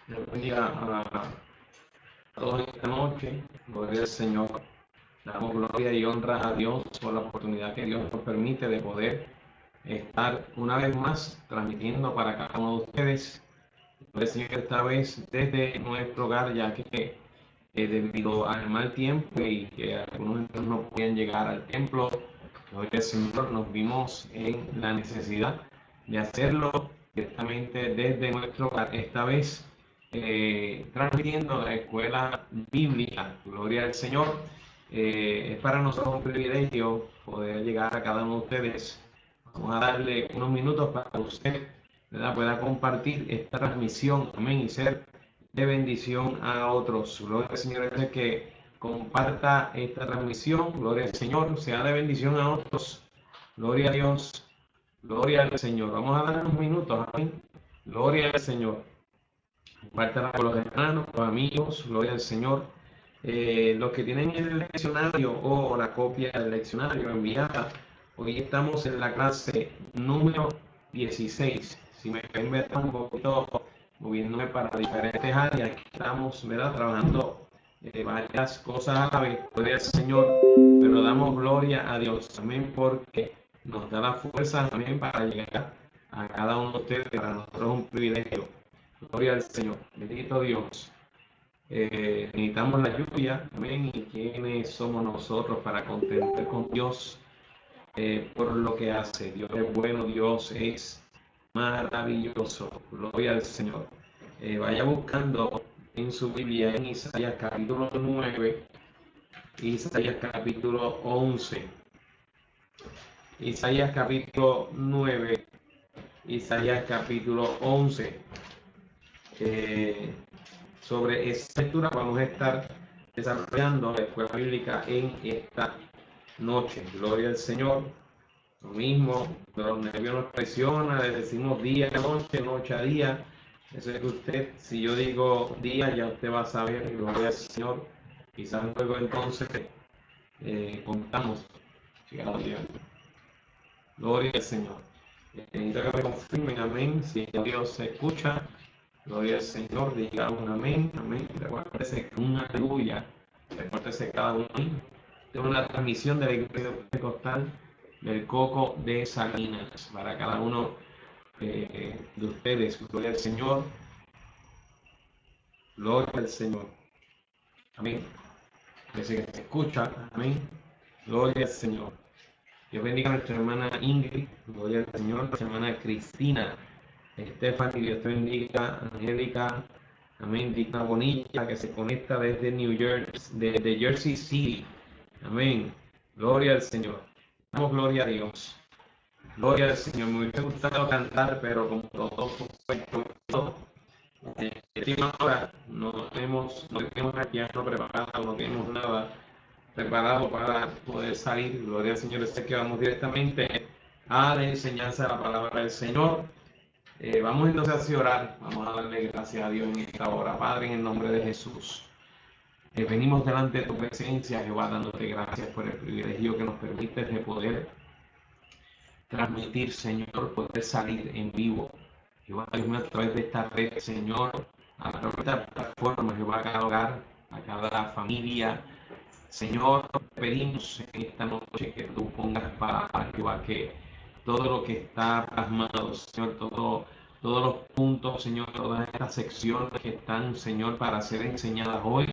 Dios bendiga a todos esta noche. Gloria al Señor. Damos gloria y honra a Dios por la oportunidad que Dios nos permite de poder estar una vez más transmitiendo para cada uno de ustedes. Gloria al Señor, esta vez desde nuestro hogar, ya que debido al mal tiempo y que algunos no podían llegar al templo, gloria al Señor, nos vimos en la necesidad de hacerlo directamente desde nuestro hogar. Esta vez transmitiendo la escuela bíblica. Gloria al Señor. Es para nosotros un privilegio poder llegar a cada uno de ustedes. Vamos a darle unos minutos para que usted, ¿verdad?, pueda compartir esta transmisión, amén, y ser de bendición a otros. Gloria al Señor, es que comparta esta transmisión. Gloria al Señor, sea de bendición a otros. Gloria a Dios. Gloria al Señor. Vamos a dar unos minutos, amén. Gloria al Señor. Compártela con los hermanos, los amigos, gloria al Señor. Los que tienen el leccionario o la copia del leccionario enviada, hoy estamos en la clase número 16. Si me ven, ver un poquito moviéndome para diferentes áreas, aquí estamos, ¿verdad?, trabajando varias cosas a la vez, gloria al Señor, pero damos gloria a Dios, amén, porque nos da la fuerza también para llegar a cada uno de ustedes. Para nosotros es un privilegio. Gloria al Señor, bendito Dios. Necesitamos la lluvia, amén. ¿Y quiénes somos nosotros para contender con Dios por lo que hace? Dios es bueno, Dios es maravilloso. Gloria al Señor. Vaya buscando en su Biblia en Isaías capítulo 9, Isaías capítulo 11, Isaías capítulo 9, Isaías capítulo 11. Sobre esta lectura vamos a estar desarrollando la escuela bíblica en esta noche. Gloria al Señor. Lo mismo, los nervios nos presiona, le decimos día a noche, noche a día. Eso es que usted, si yo digo día, ya usted va a saber, gloria al Señor. Quizás luego entonces contamos. Gloria al Señor. Necesito que me confirmen, amén. Si Dios se escucha, gloria al Señor, diga un amén, amén. Recuérdese un aleluya. Recuérdese cada uno. Tengo una transmisión de la iglesia pentecostal del Coco de Salinas para cada uno de ustedes. Gloria al Señor. Gloria al Señor. Amén. Parece que se escucha. Amén. Gloria al Señor. Dios bendiga a nuestra hermana Ingrid. Gloria al Señor. Nuestra hermana Cristina. Stephanie, Dios te bendiga. Angélica, amén. Digna Bonilla, que se conecta desde New Jersey, desde Jersey City, amén. Gloria al Señor. Damos gloria a Dios. Gloria al Señor. Me hubiese gustado cantar, pero como todo última hora no tenemos el piano preparado, no tenemos nada preparado para poder salir. Gloria al Señor. Sé que vamos directamente a la enseñanza de la palabra del Señor. Vamos entonces a orar, vamos a darle gracias a Dios en esta hora. Padre, en el nombre de Jesús, venimos delante de tu presencia, Jehová, dándote gracias por el privilegio que nos permite de poder transmitir, Señor, poder salir en vivo, Jehová, Dios mío, a través de esta red, Señor, a través de esta plataforma, Jehová, a cada hogar, a cada familia. Señor, te pedimos en esta noche que tú pongas para Jehová, que todo lo que está plasmado, Señor, todos los puntos, Señor, todas estas secciones que están, Señor, para ser enseñadas hoy,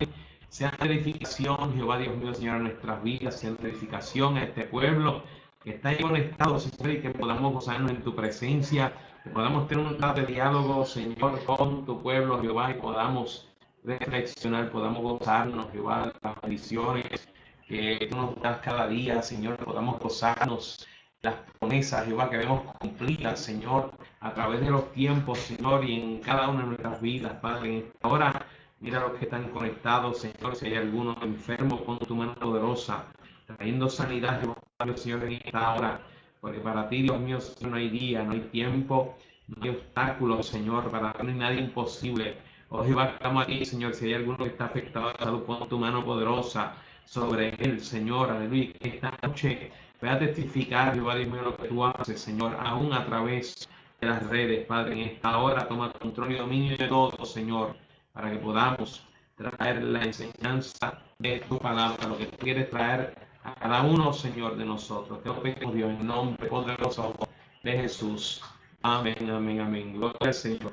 sean de edificación, Jehová, Dios mío, Señor, a nuestras vidas, sean de edificación a este pueblo que está ahí conectado, Señor, y que podamos gozarnos en tu presencia, que podamos tener un rato de diálogo, Señor, con tu pueblo, Jehová, y podamos reflexionar, podamos gozarnos, Jehová, de las bendiciones que tú nos das cada día, Señor, podamos gozarnos las promesas, Jehová, que vemos cumplidas, Señor, a través de los tiempos, Señor, y en cada una de nuestras vidas, Padre. Ahora, mira los que están conectados, Señor, si hay alguno enfermo, con tu mano poderosa, trayendo sanidad, Jehová, Señor, en esta hora, porque para ti, Dios mío, Señor, no hay día, no hay tiempo, no hay obstáculos, Señor, para ti no hay nada imposible. Oh Jehová, estamos aquí, Señor, si hay alguno que está afectado a salud, pon tu mano poderosa sobre él, Señor, aleluya, que esta noche pueda testificar, Jehová, Dios mío, lo que tú haces, Señor, aún a través de las redes, Padre, en esta hora toma control y dominio de todo, Señor, para que podamos traer la enseñanza de tu palabra, lo que tú quieres traer a cada uno, Señor, de nosotros. Te lo pedimos, Dios, en nombre poderoso de Jesús. Amén, amén, amén. Gloria al Señor.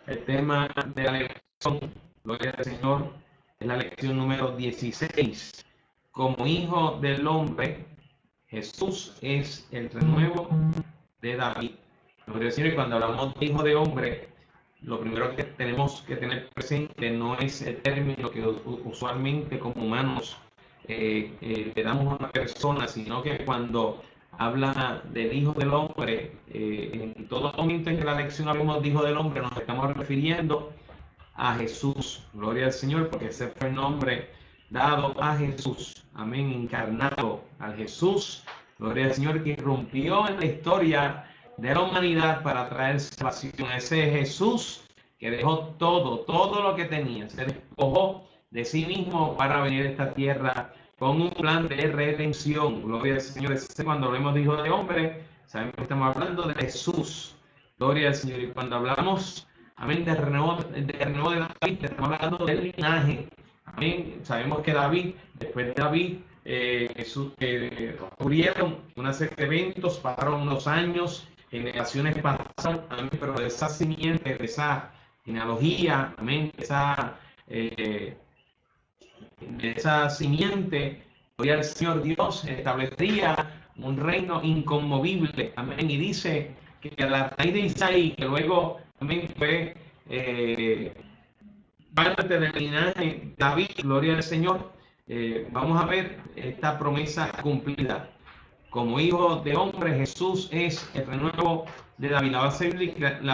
El tema de la lección, gloria al Señor, es la lección número 16. Como hijo del hombre, Jesús es el renuevo de David. Gloria al Señor. Y cuando hablamos de hijo de hombre, lo primero que tenemos que tener presente no es el término que usualmente como humanos le damos a una persona, sino que cuando habla del hijo del hombre, en todo momento en que la lección hablamos de hijo del hombre, nos estamos refiriendo a Jesús. Gloria al Señor, porque ese fue el nombre dado a Jesús. Amén, encarnado al Jesús. Gloria al Señor, que irrumpió en la historia de la humanidad para traer salvación. Ese Jesús que dejó todo lo que tenía, se despojó de sí mismo para venir a esta tierra con un plan de redención. Gloria al Señor. Cuando hablamos de hijo de hombre, sabemos que estamos hablando de Jesús. Gloria al Señor. Y cuando hablamos, amén, de renuevo de David, estamos hablando del linaje. Amén. Sabemos que David, después de David, ocurrieron una serie de eventos, pasaron unos años, generaciones pasaron, amén, pero de esa simiente, de esa genealogía, amén, de esa simiente, gloria al Señor, Dios establecería un reino inconmovible, amén, y dice que la raíz de Isaí, que luego, amén, fue parte del linaje de David, gloria al Señor, vamos a ver esta promesa cumplida. Como hijo de hombre, Jesús es el renuevo de David. La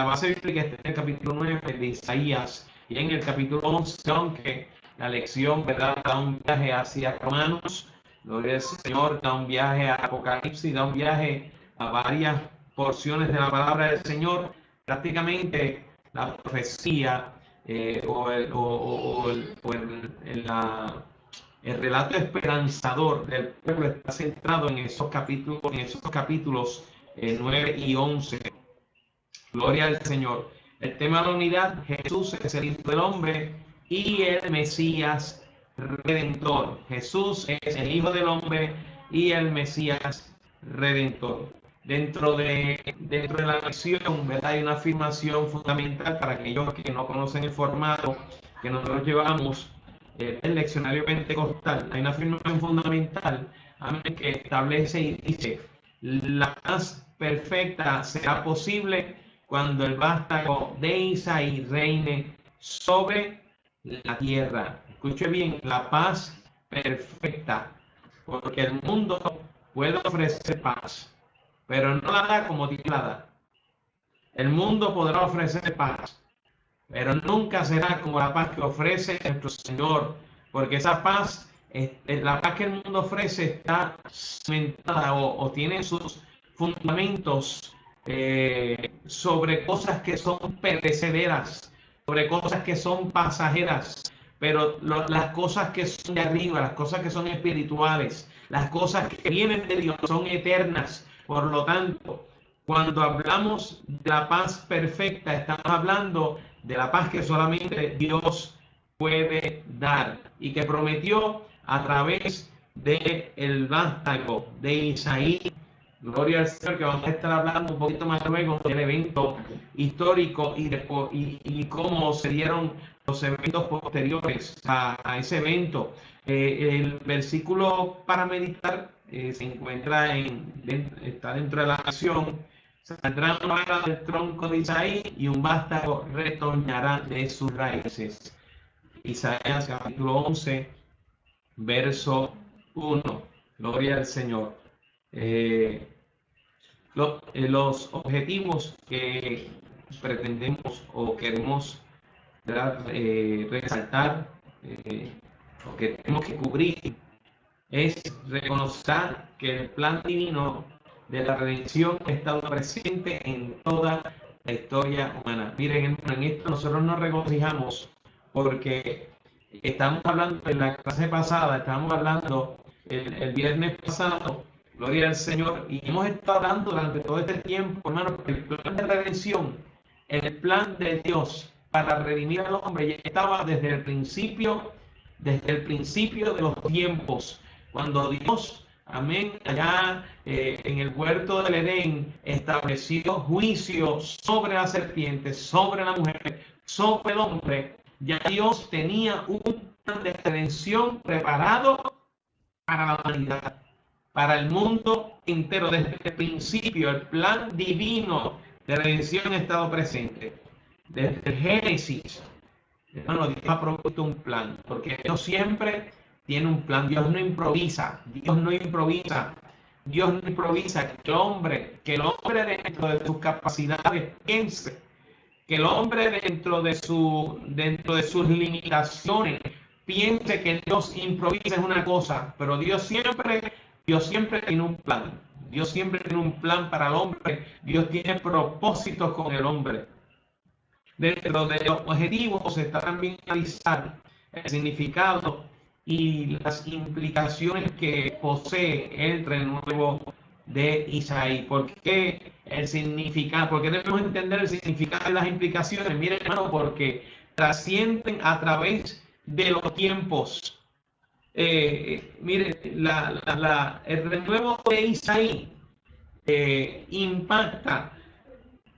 base bíblica está en el capítulo 9 de Isaías y en el capítulo 11, aunque la lección, ¿verdad?, da un viaje hacia Romanos, gloria al Señor, da un viaje a Apocalipsis, da un viaje a varias porciones de la palabra del Señor. Prácticamente la profecía el relato esperanzador del pueblo está centrado en esos capítulos 9 y 11. Gloria al Señor. El tema de la unidad: Jesús es el Hijo del Hombre y el Mesías Redentor. Jesús es el Hijo del Hombre y el Mesías Redentor. Dentro de la lección, ¿verdad?, hay una afirmación fundamental para aquellos que no conocen el formato que nosotros llevamos, el leccionario pentecostal. Hay una afirmación fundamental, amén, que establece y dice: la paz perfecta será posible cuando el vástago de Isaí reine sobre la tierra. Escuche bien, la paz perfecta, porque el mundo puede ofrecer paz, pero no la da como Dios la da. El mundo podrá ofrecer paz, pero nunca será como la paz que ofrece nuestro Señor, porque esa paz, la paz que el mundo ofrece, está cimentada o tiene sus fundamentos sobre cosas que son perecederas, sobre cosas que son pasajeras, pero las cosas que son de arriba, las cosas que son espirituales, las cosas que vienen de Dios son eternas. Por lo tanto, cuando hablamos de la paz perfecta, estamos hablando de la paz que solamente Dios puede dar y que prometió a través del vástago de Isaí. Gloria al Señor, que vamos a estar hablando un poquito más luego del evento histórico y cómo se dieron los eventos posteriores a ese evento. El versículo para meditar se encuentra está dentro de la nación. Saldrá una vara del tronco de Isaí y un vástago retoñará de sus raíces. Isaías capítulo 11, verso 1. Gloria al Señor. Los objetivos que pretendemos o queremos resaltar o que tenemos que cubrir es reconocer que el plan divino de la redención ha estado presente en toda la historia humana. Miren, en esto nosotros nos regocijamos porque estamos hablando en la clase pasada, estábamos hablando el viernes pasado, gloria al Señor, y hemos estado hablando durante todo este tiempo, hermano, porque el plan de redención, el plan de Dios para redimir al hombre ya estaba desde el principio de los tiempos, cuando Dios, amén, allá en el huerto del Edén estableció juicio sobre la serpiente, sobre la mujer, sobre el hombre. Ya Dios tenía un plan de redención preparado para la humanidad, para el mundo entero. Desde el principio, el plan divino de redención ha estado presente. Desde el Génesis, hermano, Dios ha propuesto un plan, porque Dios siempre tiene un plan. Dios no improvisa, Dios no improvisa, Dios no improvisa. Que el hombre dentro de sus capacidades piense, que el hombre dentro de sus limitaciones piense que Dios improvisa es una cosa, pero Dios siempre tiene un plan. Dios siempre tiene un plan para el hombre. Dios tiene propósitos con el hombre. Dentro de los objetivos está también analizar el significado y las implicaciones que posee el renuevo de Isaí. ¿Por qué el significado? Porque debemos entender el significado de las implicaciones. Miren, hermano, porque trascienden a través de los tiempos. Miren, el renuevo de Isaí impacta,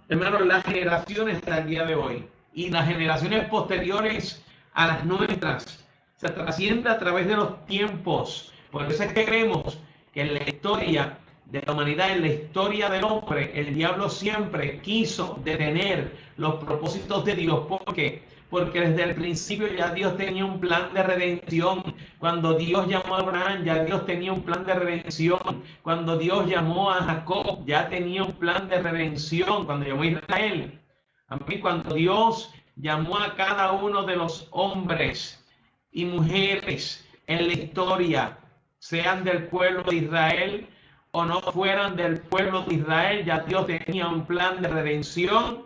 hermano, las generaciones hasta el día de hoy y las generaciones posteriores a las nuestras. Se trasciende a través de los tiempos. Por eso es que creemos que en la historia de la humanidad, en la historia del hombre, el diablo siempre quiso detener los propósitos de Dios. ¿Por qué? Porque desde el principio ya Dios tenía un plan de redención. Cuando Dios llamó a Abraham, ya Dios tenía un plan de redención. Cuando Dios llamó a Jacob, ya tenía un plan de redención. Cuando llamó a Israel, cuando Dios llamó a cada uno de los hombres y mujeres en la historia, sean del pueblo de Israel o no fueran del pueblo de Israel, ya Dios tenía un plan de redención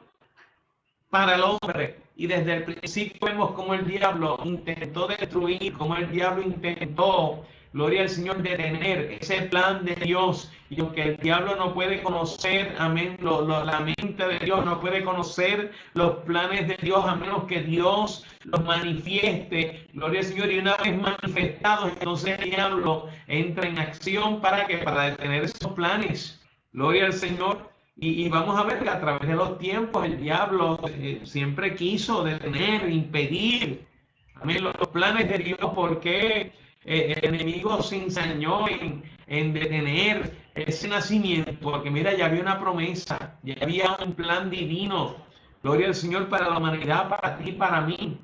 para el hombre. Y desde el principio vemos cómo el diablo intentó destruir, cómo el diablo intentó, gloria al Señor, detener ese plan de Dios. Y aunque el diablo no puede conocer, amén, la mente de Dios, no puede conocer los planes de Dios a menos que Dios los manifieste, gloria al Señor. Y una vez manifestados, entonces el diablo entra en acción para detener esos planes. Gloria al Señor. Y vamos a ver que a través de los tiempos el diablo siempre quiso detener, impedir, amén, los planes de Dios, porque el enemigo se ensañó en detener ese nacimiento, porque mira, ya había una promesa, ya había un plan divino, gloria al Señor, para la humanidad, para ti, para mí.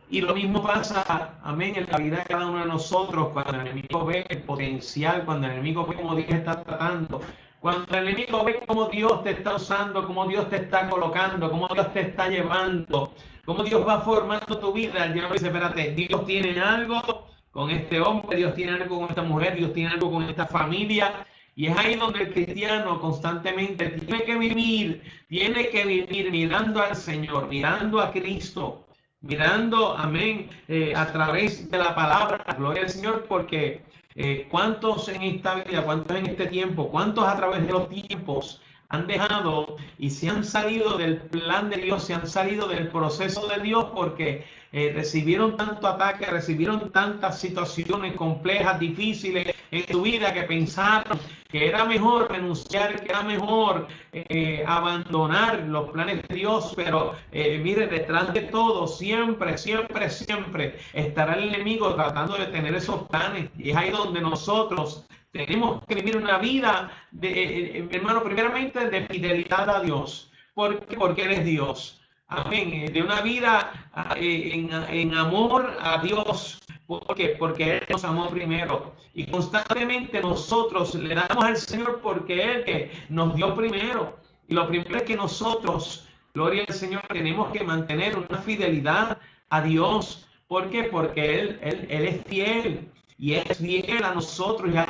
Y lo mismo pasa, amén, en la vida de cada uno de nosotros, cuando el enemigo ve el potencial, cuando el enemigo ve cómo Dios está tratando, cuando el enemigo ve cómo Dios te está usando, cómo Dios te está colocando, cómo Dios te está llevando, cómo Dios va formando tu vida. El diablo dice, espérate, Dios tiene algo con este hombre, Dios tiene algo con esta mujer, Dios tiene algo con esta familia. Y es ahí donde el cristiano constantemente tiene que vivir mirando al Señor, mirando a Cristo, mirando, amén, a través de la palabra, gloria al Señor, porque ¿cuántos en esta vida, cuántos en este tiempo, cuántos a través de los tiempos han dejado y se han salido del plan de Dios, se han salido del proceso de Dios porque recibieron tanto ataque, recibieron tantas situaciones complejas, difíciles en su vida, que pensaron que era mejor renunciar, que era mejor abandonar los planes de Dios? Pero mire, detrás de todo siempre estará el enemigo tratando de tener esos planes, y es ahí donde nosotros tenemos que vivir una vida hermano, primeramente de fidelidad a Dios. ¿Por qué? Porque Él es Dios. Amén. De una vida en amor a Dios. ¿Por qué? Porque Él nos amó primero. Y constantemente nosotros le damos al Señor porque Él nos dio primero. Y lo primero es que nosotros, gloria al Señor, tenemos que mantener una fidelidad a Dios. ¿Por qué? Porque Él es fiel. Y es fiel a nosotros y ha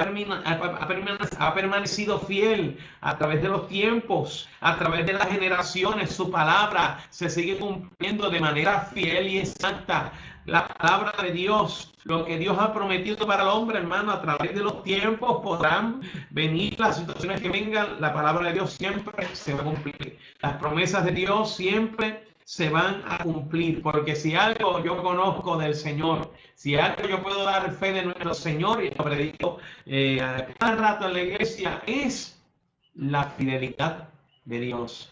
permanecido fiel a través de los tiempos, a través de las generaciones. Su palabra se sigue cumpliendo de manera fiel y exacta. La palabra de Dios, lo que Dios ha prometido para el hombre, hermano, a través de los tiempos podrán venir las situaciones que vengan. La palabra de Dios siempre se va a cumplir. Las promesas de Dios siempre se van a cumplir, porque si algo yo conozco del Señor, si algo yo puedo dar fe de nuestro Señor, y lo predico cada rato en la iglesia, es la fidelidad de Dios.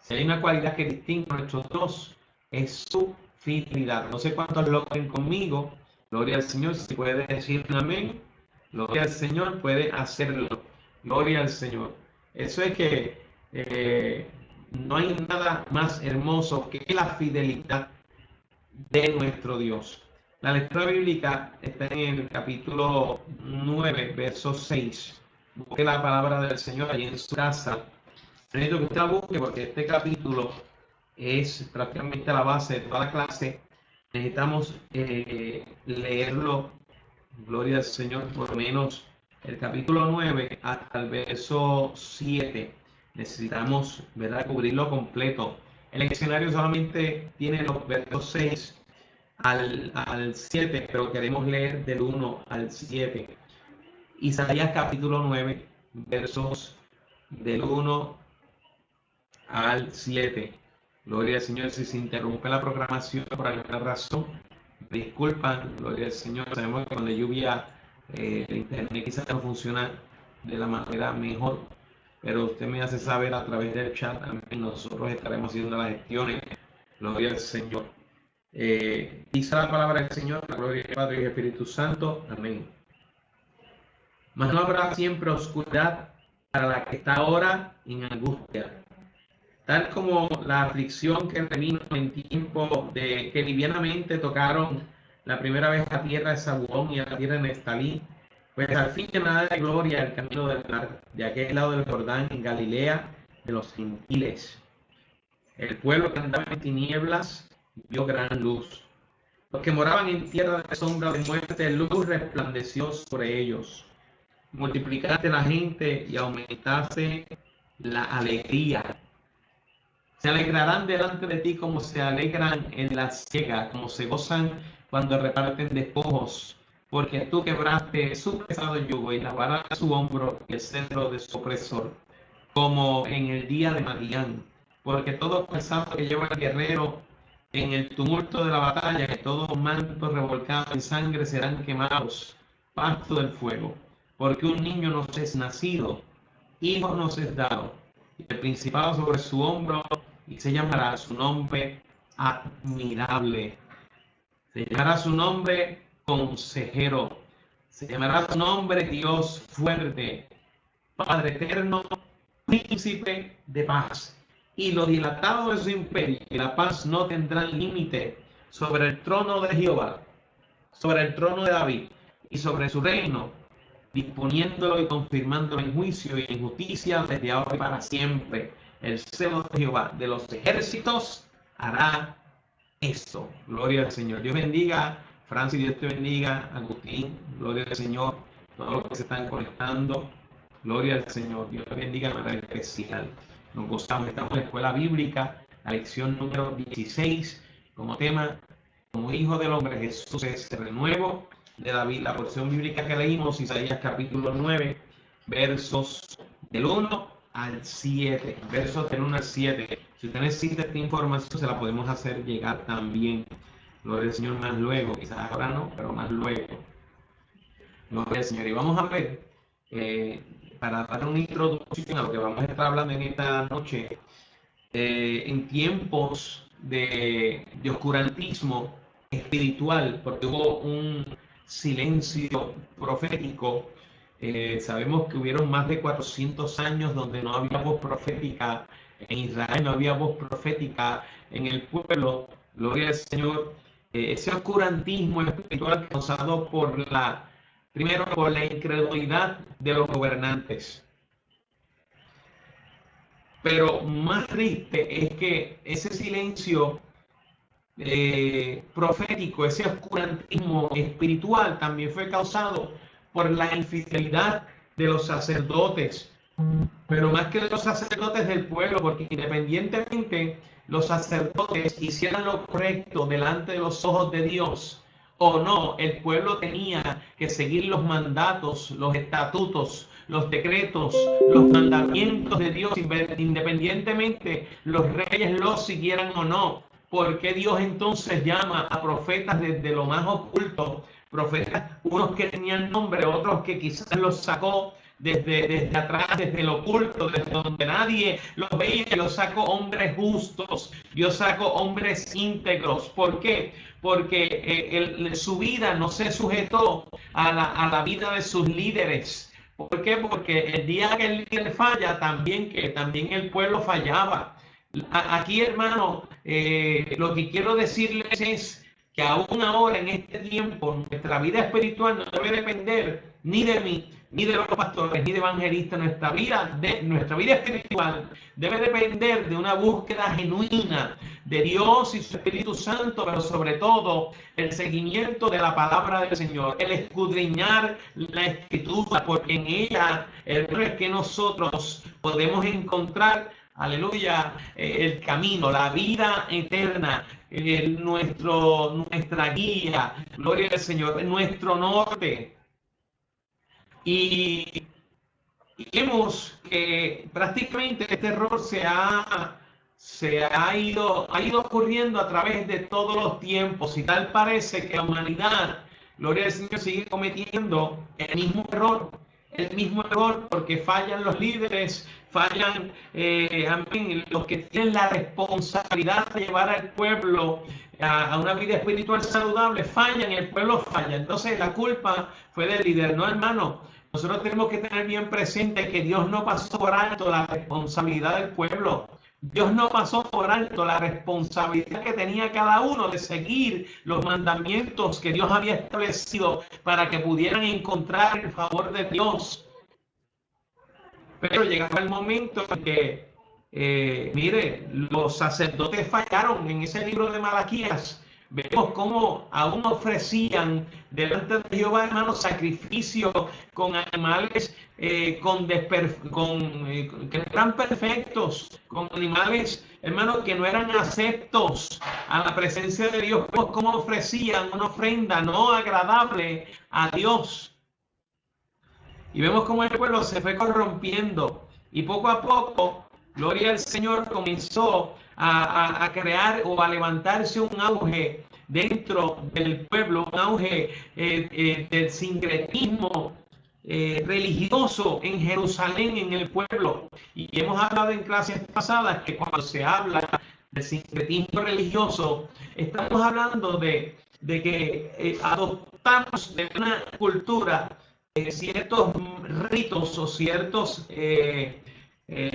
Si hay una cualidad que distingue a nuestros dos, es su fidelidad. No sé cuántos lo creen conmigo. Gloria al Señor. Si puede decir amén, gloria al Señor, puede hacerlo. Gloria al Señor. Eso es que no hay nada más hermoso que la fidelidad de nuestro Dios. La lectura bíblica está en el capítulo 9, verso 6. Busque la palabra del Señor allí en su casa. Necesito que usted la busque porque este capítulo es prácticamente la base de toda la clase. Necesitamos leerlo, gloria al Señor, por lo menos el capítulo 9 hasta el verso 7. Necesitamos, ¿verdad?, cubrirlo completo. El leccionario solamente tiene los versos 6 al 7, pero queremos leer del 1 al 7. Isaías capítulo 9, versos del 1 al 7. Gloria al Señor. Si se interrumpe la programación por alguna razón, disculpan, gloria al Señor. Sabemos que con la lluvia el internet quizás no funciona de la manera mejor, pero usted me hace saber a través del chat. Nosotros estaremos haciendo las gestiones. Gloria al Señor. Dice la palabra del Señor, la gloria del Padre y del Espíritu Santo. Amén. Mas no habrá siempre oscuridad para la que está ahora en angustia, tal como la aflicción que revino en tiempo de que livianamente tocaron la primera vez a la tierra de Zabulón y a la tierra de Neftalí, pues al fin llenada de gloria el camino del mar, de aquel lado del Jordán, en Galilea de los gentiles. El pueblo que andaba en tinieblas vio gran luz. Los que moraban en tierra de sombra de muerte, luz resplandeció sobre ellos. Multiplicaste la gente y aumentaste la alegría. Se alegrarán delante de ti como se alegran en la siega, como se gozan cuando reparten despojos, porque tú quebraste su pesado yugo y la vara de su hombro y el cetro de su opresor, como en el día de Madián. Porque todo pesado que lleva el guerrero en el tumulto de la batalla, que todo manto revolcado en sangre serán quemados, pasto del fuego. Porque un niño nos es nacido, hijo nos es dado, y el principado sobre su hombro, y se llamará su nombre admirable. Se llamará su nombre consejero. Se llamará su nombre Dios fuerte, Padre eterno, príncipe de paz. Y lo dilatado de su imperio y la paz no tendrán límite sobre el trono de Jehová, sobre el trono de David y sobre su reino, disponiéndolo y confirmándolo en juicio y en justicia desde ahora y para siempre. El celo de Jehová de los ejércitos hará esto. Gloria al Señor. Dios bendiga. Francis, Dios te bendiga. Agustín, gloria al Señor. Todos los que se están conectando, gloria al Señor. Dios te bendiga de manera especial. Nos gozamos. Estamos en la escuela bíblica, la lección número 16, como tema, como hijo del hombre, Jesús es el renuevo de David. La porción bíblica que leímos, Isaías capítulo 9, versos del 1 al 7, versos del 1 al 7. Si usted necesita esta información, se la podemos hacer llegar también. Gloria al Señor más luego, quizás ahora no, pero más luego. Gloria al Señor. Y vamos a ver, para dar una introducción a lo que vamos a estar hablando en esta noche, en tiempos de oscurantismo espiritual, porque hubo un silencio profético. Sabemos que hubieron más de 400 años donde no había voz profética en Israel, no había voz profética en el pueblo. Gloria al Señor. Ese oscurantismo espiritual causado primero por la incredulidad de los gobernantes. Pero más triste es que ese silencio profético, ese oscurantismo espiritual también fue causado por la infidelidad de los sacerdotes, pero más que de los sacerdotes del pueblo, porque independientemente los sacerdotes hicieran lo correcto delante de los ojos de Dios o no, el pueblo tenía que seguir los mandatos, los estatutos, los decretos, los mandamientos de Dios, independientemente los reyes los siguieran o no. ¿Por qué Dios entonces llama a profetas desde lo más oculto? Profetas, unos que tenían nombre, otros que quizás los sacó desde atrás, desde lo oculto, desde donde nadie los veía, y los sacó hombres justos, Dios sacó hombres íntegros. ¿Por qué? Porque su vida no se sujetó a la vida de sus líderes. ¿Por qué? Porque el día que el líder falla, también el pueblo fallaba. Aquí, hermano, lo que quiero decirles es que aún ahora, en este tiempo, nuestra vida espiritual no debe depender ni de mí, ni de los pastores, ni de evangelistas. Nuestra vida espiritual debe depender de una búsqueda genuina de Dios y su Espíritu Santo, pero sobre todo el seguimiento de la palabra del Señor, el escudriñar la Escritura, porque en ella es que nosotros podemos encontrar, aleluya, el camino, la vida eterna, nuestra guía, gloria al Señor, nuestro norte. Y vemos que prácticamente este error ha ido ocurriendo a través de todos los tiempos, y tal parece que la humanidad, gloria al Señor, sigue cometiendo el mismo error, porque fallan los líderes, fallan los que tienen la responsabilidad de llevar al pueblo a una vida espiritual saludable, fallan, el pueblo falla. Entonces la culpa fue del líder. No, hermano, nosotros tenemos que tener bien presente que Dios no pasó por alto la responsabilidad del pueblo. Dios no pasó por alto la responsabilidad que tenía cada uno de seguir los mandamientos que Dios había establecido para que pudieran encontrar el favor de Dios. Pero llegaba el momento en que, mire, los sacerdotes fallaron. En ese libro de Malaquías vemos cómo aún ofrecían delante de Jehová, hermanos, sacrificios con animales que no eran perfectos, con animales, hermanos, que no eran aceptos a la presencia de Dios. Vemos cómo ofrecían una ofrenda no agradable a Dios. Y vemos cómo el pueblo se fue corrompiendo, y poco a poco, gloria al Señor, comenzó a crear o a levantarse un auge dentro del pueblo, un auge del sincretismo religioso en Jerusalén, en el pueblo. Y hemos hablado en clases pasadas que cuando se habla del sincretismo religioso, estamos hablando de que adoptamos de una cultura ciertos ritos o ciertos,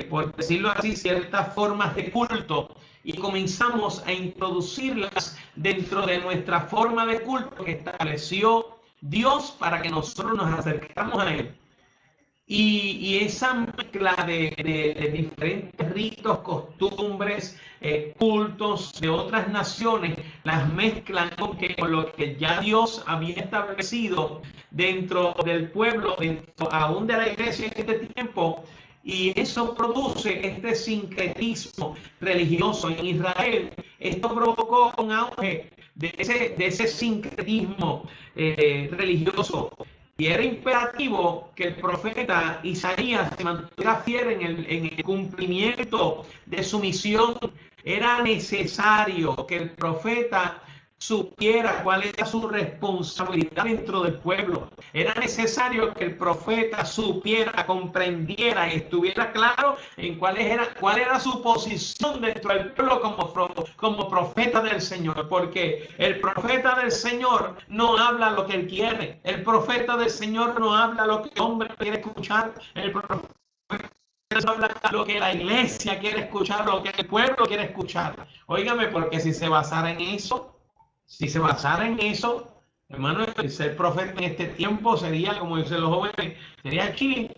por decirlo así, ciertas formas de culto, y comenzamos a introducirlas dentro de nuestra forma de culto que estableció Dios para que nosotros nos acercamos a Él. Y esa mezcla de diferentes ritos, costumbres, cultos de otras naciones, las mezclan con lo que ya Dios había establecido dentro del pueblo, dentro aún de la iglesia en este tiempo, y eso produce este sincretismo religioso en Israel. Esto provocó un auge de ese sincretismo religioso. Y era imperativo que el profeta Isaías se mantuviera fiel en el cumplimiento de su misión. Era necesario que el profeta supiera cuál era su responsabilidad dentro del pueblo. Era necesario que el profeta supiera, comprendiera y estuviera claro en cuál era su posición dentro del pueblo como profeta del Señor, porque el profeta del Señor no habla lo que él quiere. El profeta del Señor no habla lo que el hombre quiere escuchar. El profeta habla lo que la iglesia quiere escuchar, lo que el pueblo quiere escuchar. Óigame, porque si se basara en eso, hermano, el ser profeta en este tiempo sería, como dicen los jóvenes, sería chile.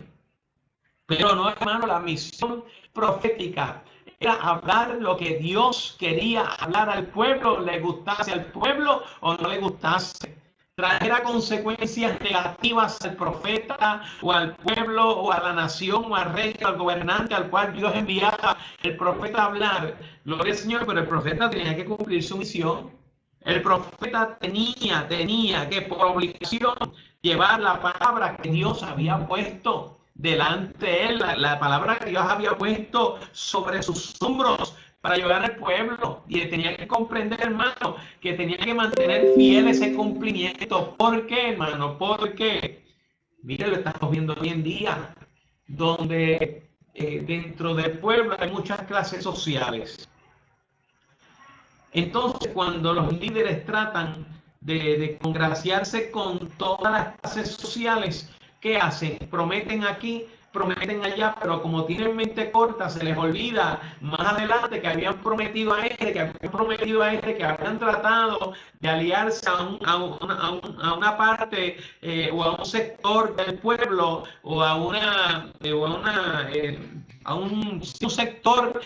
Pero no, hermano, la misión profética era hablar lo que Dios quería hablar al pueblo, le gustase al pueblo o no le gustase. Trajera consecuencias negativas al profeta o al pueblo o a la nación o al rey o al gobernante al cual Dios enviaba el profeta a hablar. Gloria al Señor, pero el profeta tenía que cumplir su misión. El profeta tenía que por obligación llevar la palabra que Dios había puesto. delante de él, la palabra que Dios había puesto sobre sus hombros para ayudar al pueblo, y él tenía que comprender, hermano, que tenía que mantener fiel ese cumplimiento. ¿Por qué, hermano? Porque, mire, lo estamos viendo hoy en día, donde dentro del pueblo hay muchas clases sociales. Entonces, cuando los líderes tratan de congraciarse con todas las clases sociales, ¿qué hacen? Prometen aquí, prometen allá, pero como tienen mente corta, se les olvida más adelante que habían prometido a este, que habían prometido a este, que habían tratado de aliarse a una parte o a un sector del pueblo o a un sector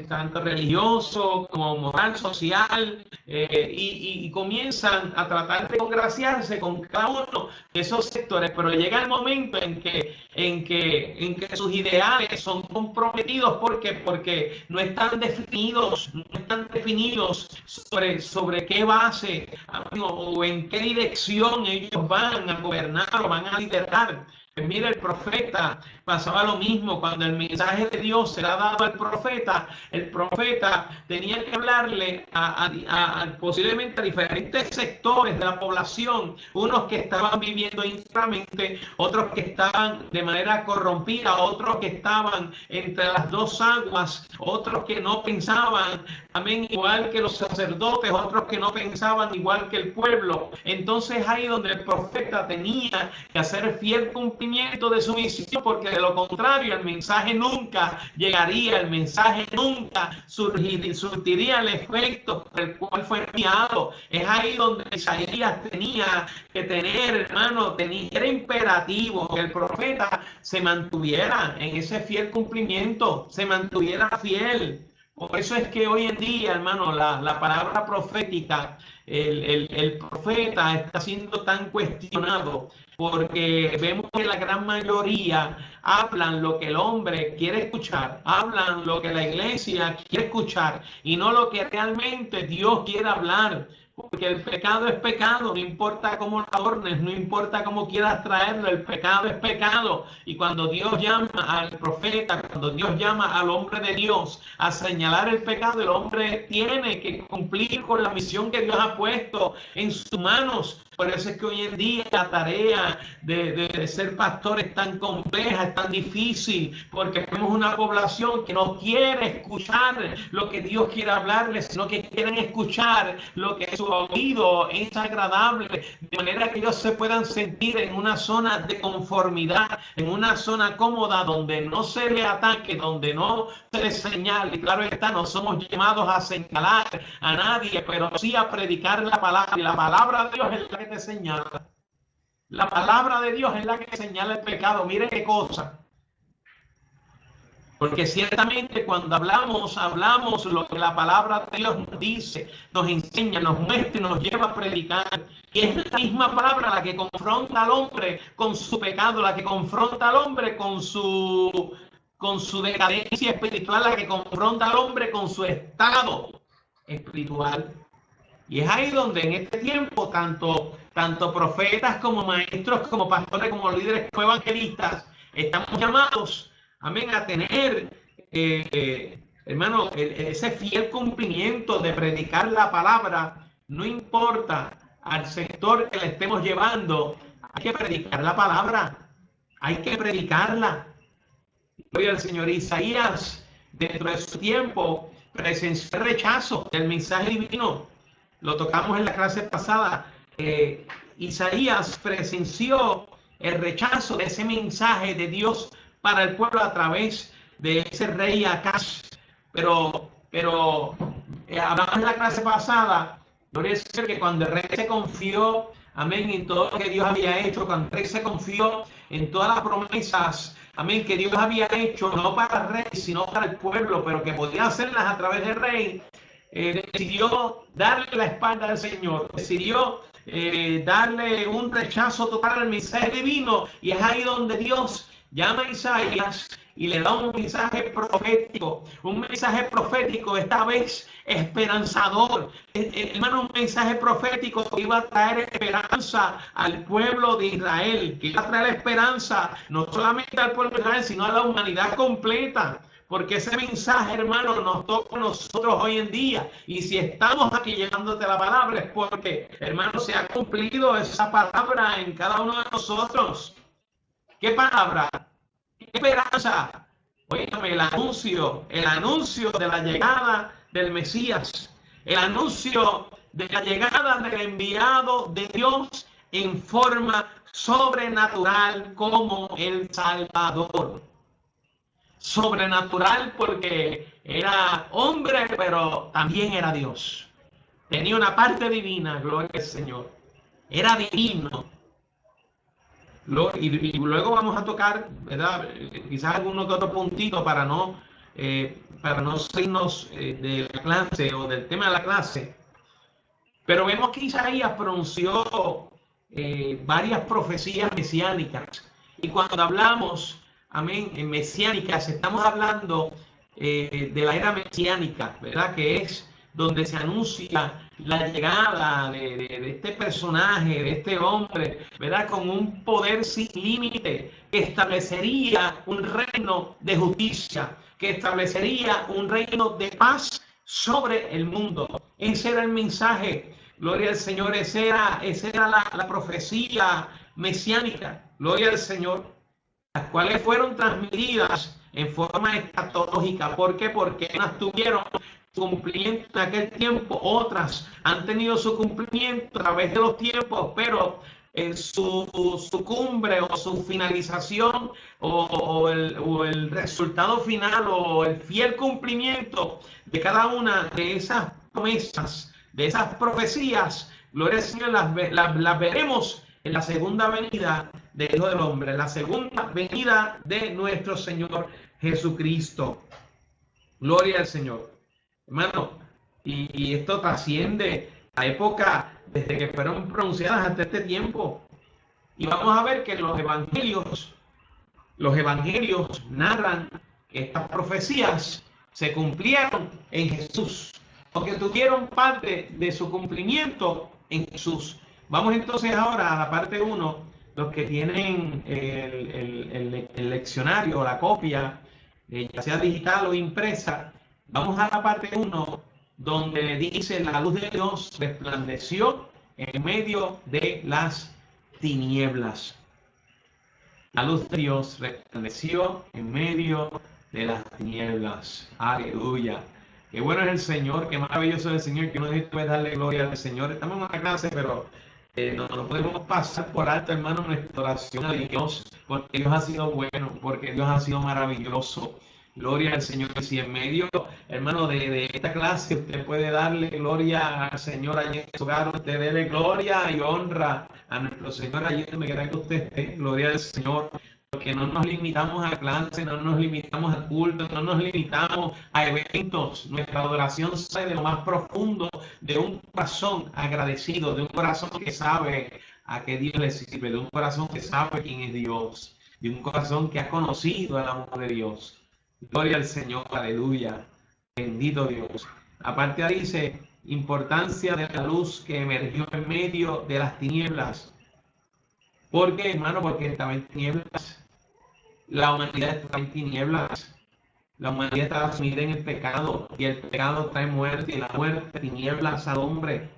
tanto religioso como moral, social, y comienzan a tratar de congraciarse con cada uno de esos sectores, pero llega el momento en que sus ideales son comprometidos. ¿Por qué? Porque no están definidos sobre qué base o en qué dirección ellos van a gobernar o van a liderar. Pues mira, el profeta pasaba lo mismo. Cuando el mensaje de Dios será dado al profeta, el profeta tenía que hablarle posiblemente a diferentes sectores de la población, unos que estaban viviendo íntegramente, otros que estaban de manera corrompida, otros que estaban entre las dos aguas, otros que no pensaban, amén, igual que los sacerdotes, otros que no pensaban igual que el pueblo. Entonces ahí donde el profeta tenía que hacer fiel cumplimiento de su misión, porque de lo contrario el mensaje nunca llegaría, el mensaje nunca surtiría el efecto por el cual fue enviado. Es ahí donde Isaías tenía que tener, hermano, era imperativo que el profeta se mantuviera en ese fiel cumplimiento, se mantuviera fiel. Por eso es que hoy en día, hermano, la palabra profética, el profeta está siendo tan cuestionado, porque vemos que la gran mayoría hablan lo que el hombre quiere escuchar, hablan lo que la iglesia quiere escuchar y no lo que realmente Dios quiere hablar. Porque el pecado es pecado, no importa cómo lo adornes, no importa cómo quieras traerlo, el pecado es pecado. Y cuando Dios llama al profeta, cuando Dios llama al hombre de Dios a señalar el pecado, el hombre tiene que cumplir con la misión que Dios ha puesto en sus manos. Por eso es que hoy en día la tarea de ser pastor es tan compleja, es tan difícil, porque tenemos una población que no quiere escuchar lo que Dios quiere hablarles, sino que quieren escuchar lo que su oído es agradable, de manera que ellos se puedan sentir en una zona de conformidad, en una zona cómoda donde no se le ataque, donde no se le señale. Y claro está, no somos llamados a señalar a nadie, pero sí a predicar la palabra, y la palabra de Dios es la que te señala. La palabra de Dios es la que señala el pecado. Mire qué cosa. Porque ciertamente cuando hablamos lo que la palabra de Dios nos dice, nos enseña, nos muestra y nos lleva a predicar. Y es la misma palabra la que confronta al hombre con su pecado, la que confronta al hombre con su decadencia espiritual, la que confronta al hombre con su estado espiritual. Y es ahí donde en este tiempo tanto profetas como maestros, como pastores, como líderes, como evangelistas, estamos llamados, amén, a tener, hermano, ese fiel cumplimiento de predicar la palabra. No importa al sector que le estemos llevando, hay que predicar la palabra, hay que predicarla. Gloria al Señor. Isaías, dentro de su tiempo, presenció el rechazo del mensaje divino. Lo tocamos en la clase pasada. Isaías presenció el rechazo de ese mensaje de Dios para el pueblo a través de ese rey Acaz. Pero hablamos en la clase pasada, gloria al Señor, que cuando el rey se confió, amén, en todo lo que Dios había hecho, cuando el rey se confió en todas las promesas, amén, que Dios había hecho, no para el rey, sino para el pueblo, pero que podía hacerlas a través del rey, decidió darle la espalda al Señor, decidió darle un rechazo total al mensaje divino. Y es ahí donde Dios llama a Isaías y le da un mensaje profético esta vez esperanzador. Hermano, un mensaje profético que iba a traer esperanza al pueblo de Israel, que iba a traer esperanza no solamente al pueblo de Israel, sino a la humanidad completa. Porque ese mensaje, hermano, nos toca a nosotros hoy en día. Y si estamos aquí llevándote la palabra es porque, hermano, se ha cumplido esa palabra en cada uno de nosotros. ¿Qué palabra? ¿Qué esperanza? Óyeme, el anuncio de la llegada del Mesías, el anuncio de la llegada del enviado de Dios en forma sobrenatural como el Salvador. Sobrenatural porque era hombre, pero también era Dios. Tenía una parte divina, gloria al Señor. Era divino. Y luego vamos a tocar, ¿verdad? Quizás algunos otros puntitos para no salirnos de la clase o del tema de la clase. Pero vemos que Isaías pronunció varias profecías mesiánicas. Y cuando hablamos, amén, en mesiánicas, estamos hablando de la era mesiánica, ¿verdad? Que es donde se anuncia la llegada de este personaje, de este hombre, ¿verdad? Con un poder sin límite, que establecería un reino de justicia, que establecería un reino de paz sobre el mundo. Ese era el mensaje, gloria al Señor, esa era la profecía mesiánica, gloria al Señor, las cuales fueron transmitidas en forma escatológica. ¿Por qué? Porque unas tuvieron cumplimiento en aquel tiempo, otras han tenido su cumplimiento a través de los tiempos, pero en su cumbre o su finalización o el resultado final o el fiel cumplimiento de cada una de esas promesas, de esas profecías, gloria al Señor, las veremos en la segunda venida del Hijo del Hombre, en la segunda venida de nuestro Señor Jesucristo. Gloria al Señor. Hermano, y esto trasciende la época desde que fueron pronunciadas hasta este tiempo. Y vamos a ver que los evangelios narran que estas profecías se cumplieron en Jesús, porque tuvieron parte de su cumplimiento en Jesús. Vamos entonces ahora a la parte 1, los que tienen el leccionario, la copia, ya sea digital o impresa. Vamos a la parte 1, donde dice: la luz de Dios resplandeció en medio de las tinieblas. La luz de Dios resplandeció en medio de las tinieblas. Aleluya. Qué bueno es el Señor, qué maravilloso es el Señor, que uno puede darle gloria al Señor. Estamos en una clase, pero no podemos pasar por alto, hermano, nuestra oración a Dios, porque Dios ha sido bueno, porque Dios ha sido maravilloso. Gloria al Señor. Y si en medio, hermano, de esta clase usted puede darle gloria al Señor allí en su hogar, usted debe gloria y honra a nuestro Señor allí donde quiera que usted esté. Gloria al Señor. Porque no nos limitamos a clase, no nos limitamos a cultos, no nos limitamos a eventos. Nuestra adoración sale de lo más profundo de un corazón agradecido, de un corazón que sabe a qué Dios le sirve, de un corazón que sabe quién es Dios, de un corazón que ha conocido el amor de Dios. Gloria al Señor, aleluya, bendito Dios. Aparte dice, importancia de la luz que emergió en medio de las tinieblas. ¿Por qué, hermano? Porque estaba en tinieblas. La humanidad está en tinieblas. La humanidad está sumida en el pecado, y el pecado trae muerte, y la muerte tinieblas al hombre.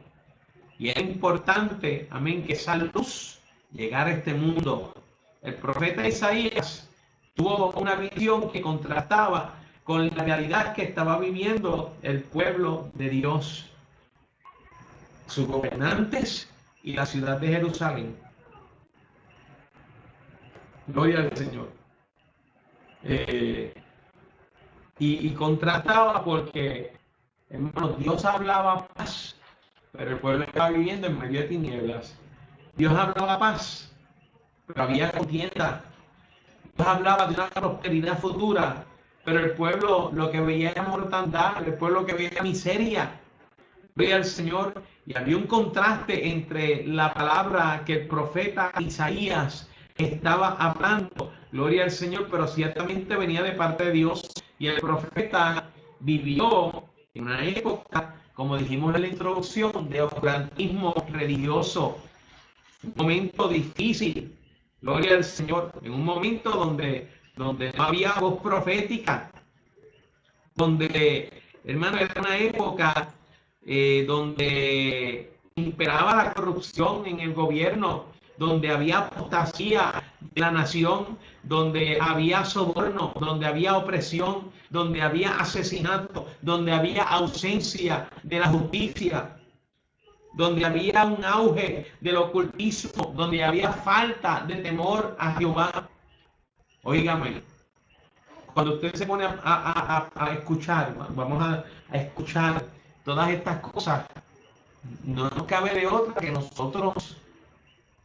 Y es importante, amén, que esa luz llegara a este mundo. El profeta Isaías tuvo una visión que contrastaba con la realidad que estaba viviendo el pueblo de Dios, sus gobernantes y la ciudad de Jerusalén. Gloria al Señor. Y contrastaba porque, hermano, Dios hablaba paz, pero el pueblo estaba viviendo en medio de tinieblas. Dios hablaba paz, pero había contienda. Dios hablaba de una prosperidad futura, pero el pueblo lo que veía era mortandad, el pueblo lo que veía era miseria. Gloria al Señor. Y había un contraste entre la palabra que el profeta Isaías estaba hablando gloria al Señor, pero ciertamente venía de parte de Dios. Y el profeta vivió en una época, como dijimos en la introducción, de oscurantismo religioso, un momento difícil, gloria al Señor, en un momento donde no había voz profética, donde, hermano, era una época donde imperaba la corrupción en el gobierno, donde había apostasía de la nación, donde había soborno, donde había opresión, donde había asesinato, donde había ausencia de la justicia, donde había un auge del ocultismo, donde había falta de temor a Jehová. Óigame, cuando usted se pone a escuchar, vamos a escuchar todas estas cosas, no nos cabe de otra que nosotros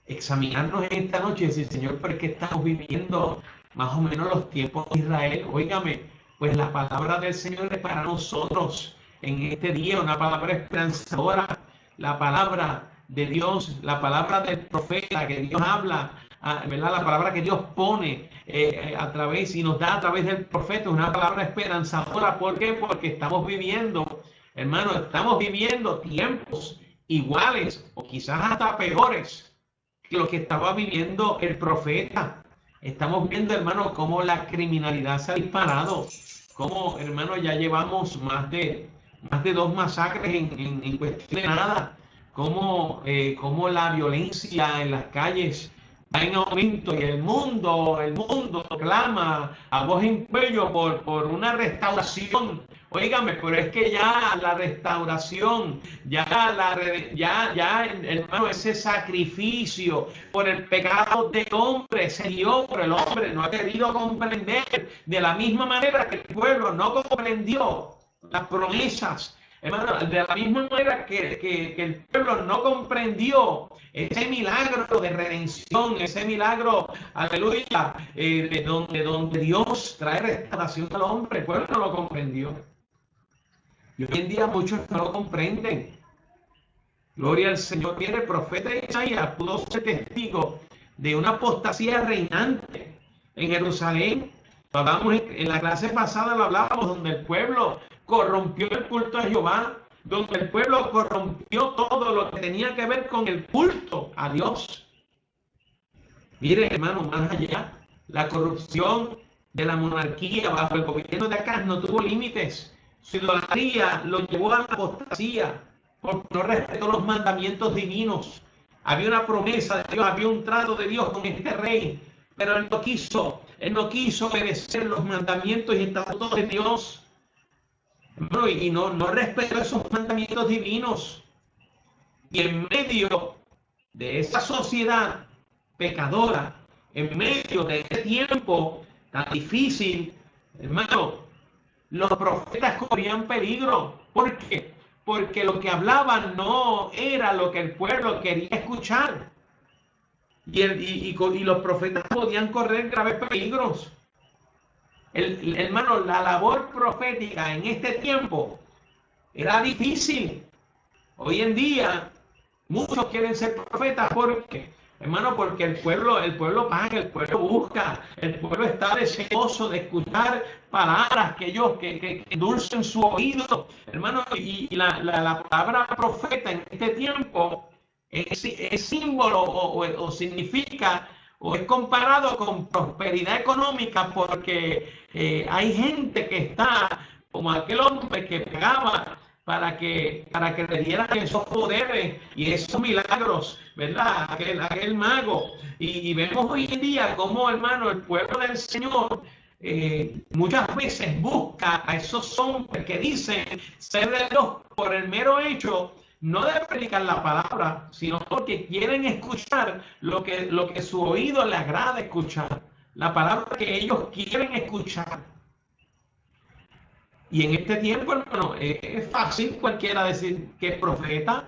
examinarnos en esta noche y decir, Señor, ¿por qué estamos viviendo más o menos los tiempos de Israel? Óigame, pues la palabra del Señor es para nosotros en este día, una palabra esperanzadora, la palabra de Dios, la palabra del profeta que Dios habla, ¿verdad? La palabra que Dios pone a través y nos da a través del profeta, una palabra esperanzadora. ¿Por qué? Porque estamos viviendo, hermano, estamos viviendo tiempos iguales o quizás hasta peores que lo que estaba viviendo el profeta. Estamos viendo, hermano, cómo la criminalidad se ha disparado, cómo, hermano, ya llevamos más de 2 masacres en cuestión de nada, cómo la violencia en las calles está en aumento y el mundo clama a voz en cuello por una restauración. Óigame, pero es que ya la restauración, hermano, ese sacrificio por el pecado del hombre se dio por el hombre, no ha querido comprender, de la misma manera que el pueblo no comprendió las promesas. Hermano, de la misma manera que el pueblo no comprendió ese milagro de redención, ese milagro, aleluya, donde Dios trae restauración al hombre, el pueblo no lo comprendió. Y hoy en día muchos no lo comprenden. Gloria al Señor. Mire, el profeta Isaías pudo ser testigo de una apostasía reinante en Jerusalén. Lo hablamos en la clase pasada, lo hablábamos, donde el pueblo corrompió el culto a Jehová, donde el pueblo corrompió todo lo que tenía que ver con el culto a Dios. Mire, hermano, más allá, la corrupción de la monarquía bajo el gobierno de Acaz no tuvo límites. Su idolatría lo llevó a la apostasía, porque no respetó los mandamientos divinos. Había una promesa de Dios, había un trato de Dios con este rey, pero él no quiso obedecer los mandamientos y estatutos de Dios. Y no respetó esos mandamientos divinos. Y en medio de esa sociedad pecadora, en medio de ese tiempo tan difícil, hermano, los profetas corrían peligro. ¿Por qué? Porque lo que hablaban no era lo que el pueblo quería escuchar. Y los profetas podían correr graves peligros. Hermano, la labor profética en este tiempo era difícil. Hoy en día, muchos quieren ser profetas. ¿Por qué? Hermano, porque el pueblo paga, el pueblo busca, el pueblo está deseoso de escuchar palabras que endulcen su oído. Hermano, y la palabra profeta en este tiempo es símbolo o significa o es comparado con prosperidad económica, porque hay gente que está como aquel hombre que pagaba para que le dieran esos poderes y esos milagros, ¿verdad? Aquel mago. Y vemos hoy en día cómo, hermano, el pueblo del Señor muchas veces busca a esos hombres que dicen ser de Dios por el mero hecho, no de predicar la palabra, sino porque quieren escuchar lo que su oído le agrada escuchar, la palabra que ellos quieren escuchar. Y en este tiempo, hermano, es fácil cualquiera decir que es profeta,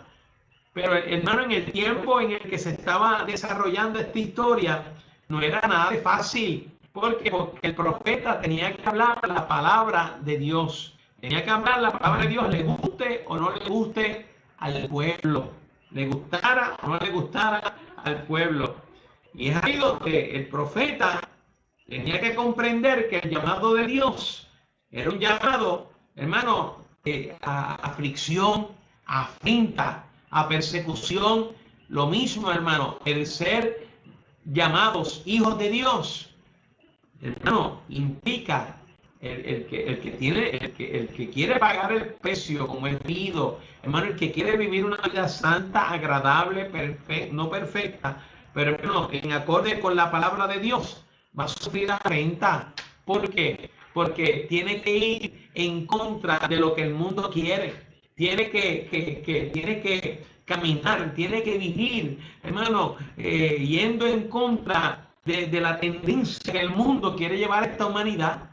pero, hermano, en el tiempo en el que se estaba desarrollando esta historia, no era nada de fácil. ¿Por qué? Porque el profeta tenía que hablar la palabra de Dios. Tenía que hablar la palabra de Dios, le guste o no le guste al pueblo. Le gustara o no le gustara al pueblo. Y es ahí donde el profeta tenía que comprender que el llamado de Dios era un llamado, hermano, a aflicción, a afrenta, a persecución. Lo mismo, hermano, el ser llamados hijos de Dios, hermano, implica el que quiere pagar el precio como es debido, hermano, el que quiere vivir una vida santa, agradable, no perfecta, pero hermano, en acorde con la palabra de Dios, va a sufrir afrenta. ¿Por qué? Porque tiene que ir en contra de lo que el mundo quiere. Tiene que caminar, tiene que vivir, hermano, yendo en contra de la tendencia que el mundo quiere llevar a esta humanidad.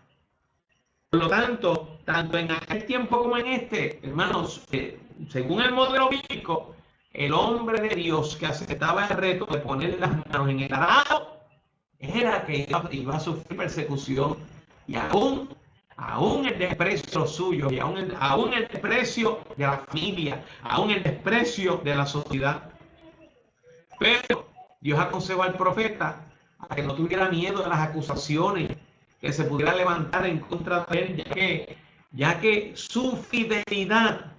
Por lo tanto, tanto en aquel tiempo como en este, hermanos, según el modelo bíblico, el hombre de Dios que aceptaba el reto de poner las manos en el arado era que iba a sufrir persecución, y aún el desprecio suyo, y aún el desprecio de la familia, aún el desprecio de la sociedad. Pero Dios aconsejó al profeta a que no tuviera miedo de las acusaciones que se pudiera levantar en contra de él, ya que su fidelidad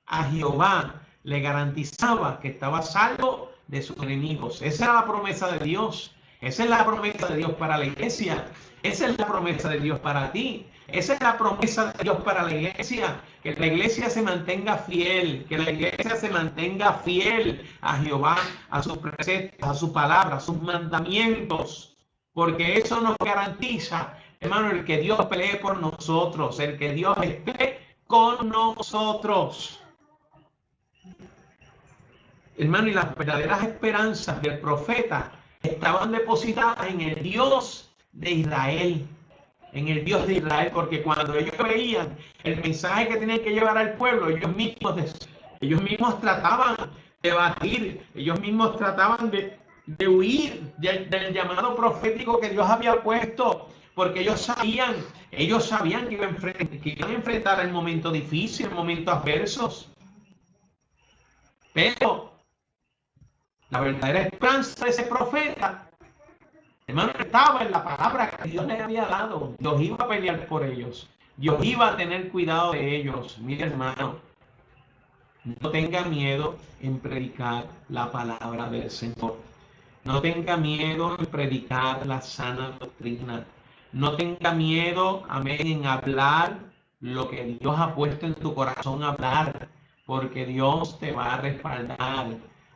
a Jehová le garantizaba que estaba salvo de sus enemigos. Esa era la promesa de Dios. Esa es la promesa de Dios para la iglesia. Esa es la promesa de Dios para ti. Esa es la promesa de Dios para la iglesia. Que la iglesia se mantenga fiel. Que la iglesia se mantenga fiel a Jehová, a sus preceptos, a su palabra, a sus mandamientos. Porque eso nos garantiza, hermano, el que Dios pelee por nosotros. El que Dios esté con nosotros. Hermano, y las verdaderas esperanzas del profeta estaban depositadas en el Dios de Israel, en el Dios de Israel, porque cuando ellos veían el mensaje que tenían que llevar al pueblo, ellos mismos trataban de batir, ellos mismos trataban de huir del llamado profético que Dios había puesto, porque ellos sabían que iban a enfrentar el momento difícil, momentos adversos. Pero la verdadera esperanza de ese profeta, hermano, estaba en la palabra que Dios les había dado. Dios iba a pelear por ellos. Dios iba a tener cuidado de ellos. Mire, hermano, no tenga miedo en predicar la palabra del Señor. No tenga miedo en predicar la sana doctrina. No tenga miedo, amén, en hablar lo que Dios ha puesto en tu corazón a hablar, porque Dios te va a respaldar.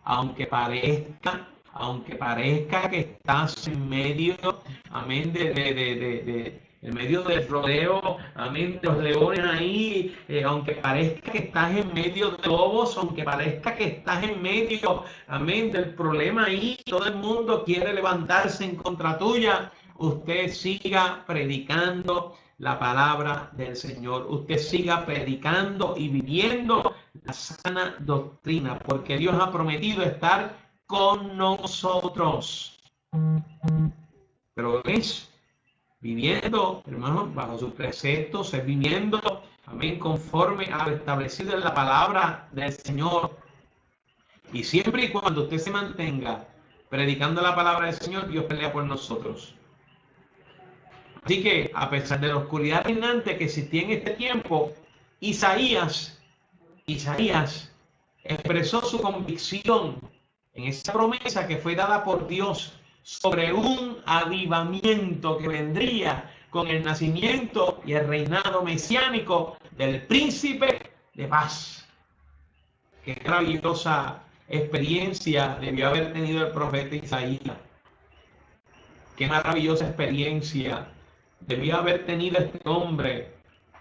Aunque parezca que estás en medio, amén, en medio del rodeo, amén, de los leones ahí, aunque parezca que estás en medio de lobos, aunque parezca que estás en medio, amén, del problema ahí, todo el mundo quiere levantarse en contra tuya, usted siga predicando la palabra del Señor. Usted siga predicando y viviendo la sana doctrina, porque Dios ha prometido estar con nosotros. Pero es viviendo, hermanos, bajo sus preceptos, es viviendo, amén, conforme a lo establecido en la palabra del Señor. Y siempre y cuando usted se mantenga predicando la palabra del Señor, Dios pelea por nosotros. Así que, a pesar de la oscuridad reinante que existía en este tiempo, Isaías expresó su convicción en esa promesa que fue dada por Dios sobre un avivamiento que vendría con el nacimiento y el reinado mesiánico del príncipe de paz. Qué maravillosa experiencia debió haber tenido el profeta Isaías. Qué maravillosa experiencia debió haber tenido este hombre.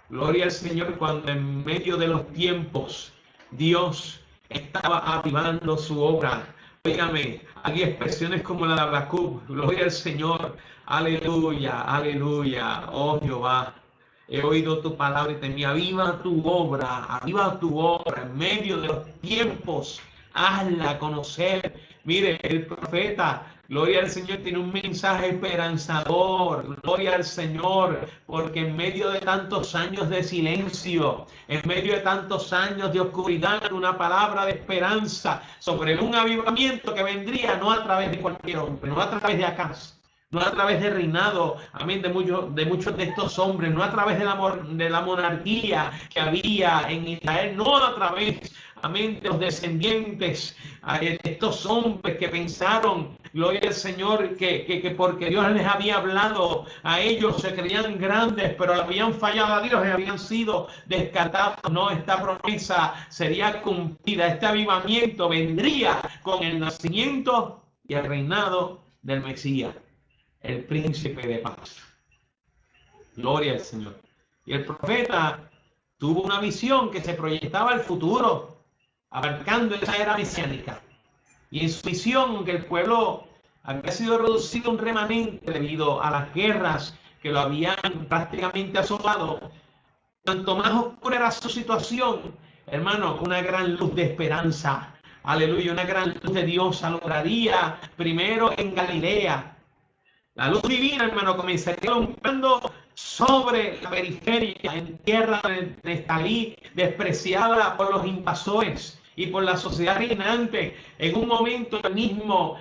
Gloria al Señor, cuando en medio de los tiempos Dios estaba avivando su obra. Óigame, hay expresiones como la de Habacuc. Gloria al Señor. Aleluya, aleluya. Oh Jehová, he oído tu palabra y temí. Aviva tu obra en medio de los tiempos. Hazla conocer. Mire, el profeta, gloria al Señor, tiene un mensaje esperanzador. Gloria al Señor, porque en medio de tantos años de silencio, en medio de tantos años de oscuridad, una palabra de esperanza sobre un avivamiento que vendría no a través de cualquier hombre, no a través de Acaz, no a través del reinado, amén, de muchos de estos hombres, no a través de la monarquía que había en Israel, no a través, amén, de los descendientes de estos hombres que pensaron, gloria al Señor, que porque Dios les había hablado a ellos se creían grandes, pero le habían fallado a Dios y habían sido descartados. No, esta promesa sería cumplida, este avivamiento vendría con el nacimiento y el reinado del Mesías, el príncipe de paz. Gloria al Señor. Y el profeta tuvo una visión que se proyectaba al futuro, abarcando esa era mesiánica. Y en su visión, aunque el pueblo había sido reducido a un remanente debido a las guerras que lo habían prácticamente asolado, tanto más oscura era su situación, hermano, una gran luz de esperanza, aleluya, una gran luz de Dios alumbraría primero en Galilea. La luz divina, hermano, comenzaría alumbrando sobre la periferia, en tierra de Neftalí, despreciada por los invasores y por la sociedad reinante. En un momento el mismo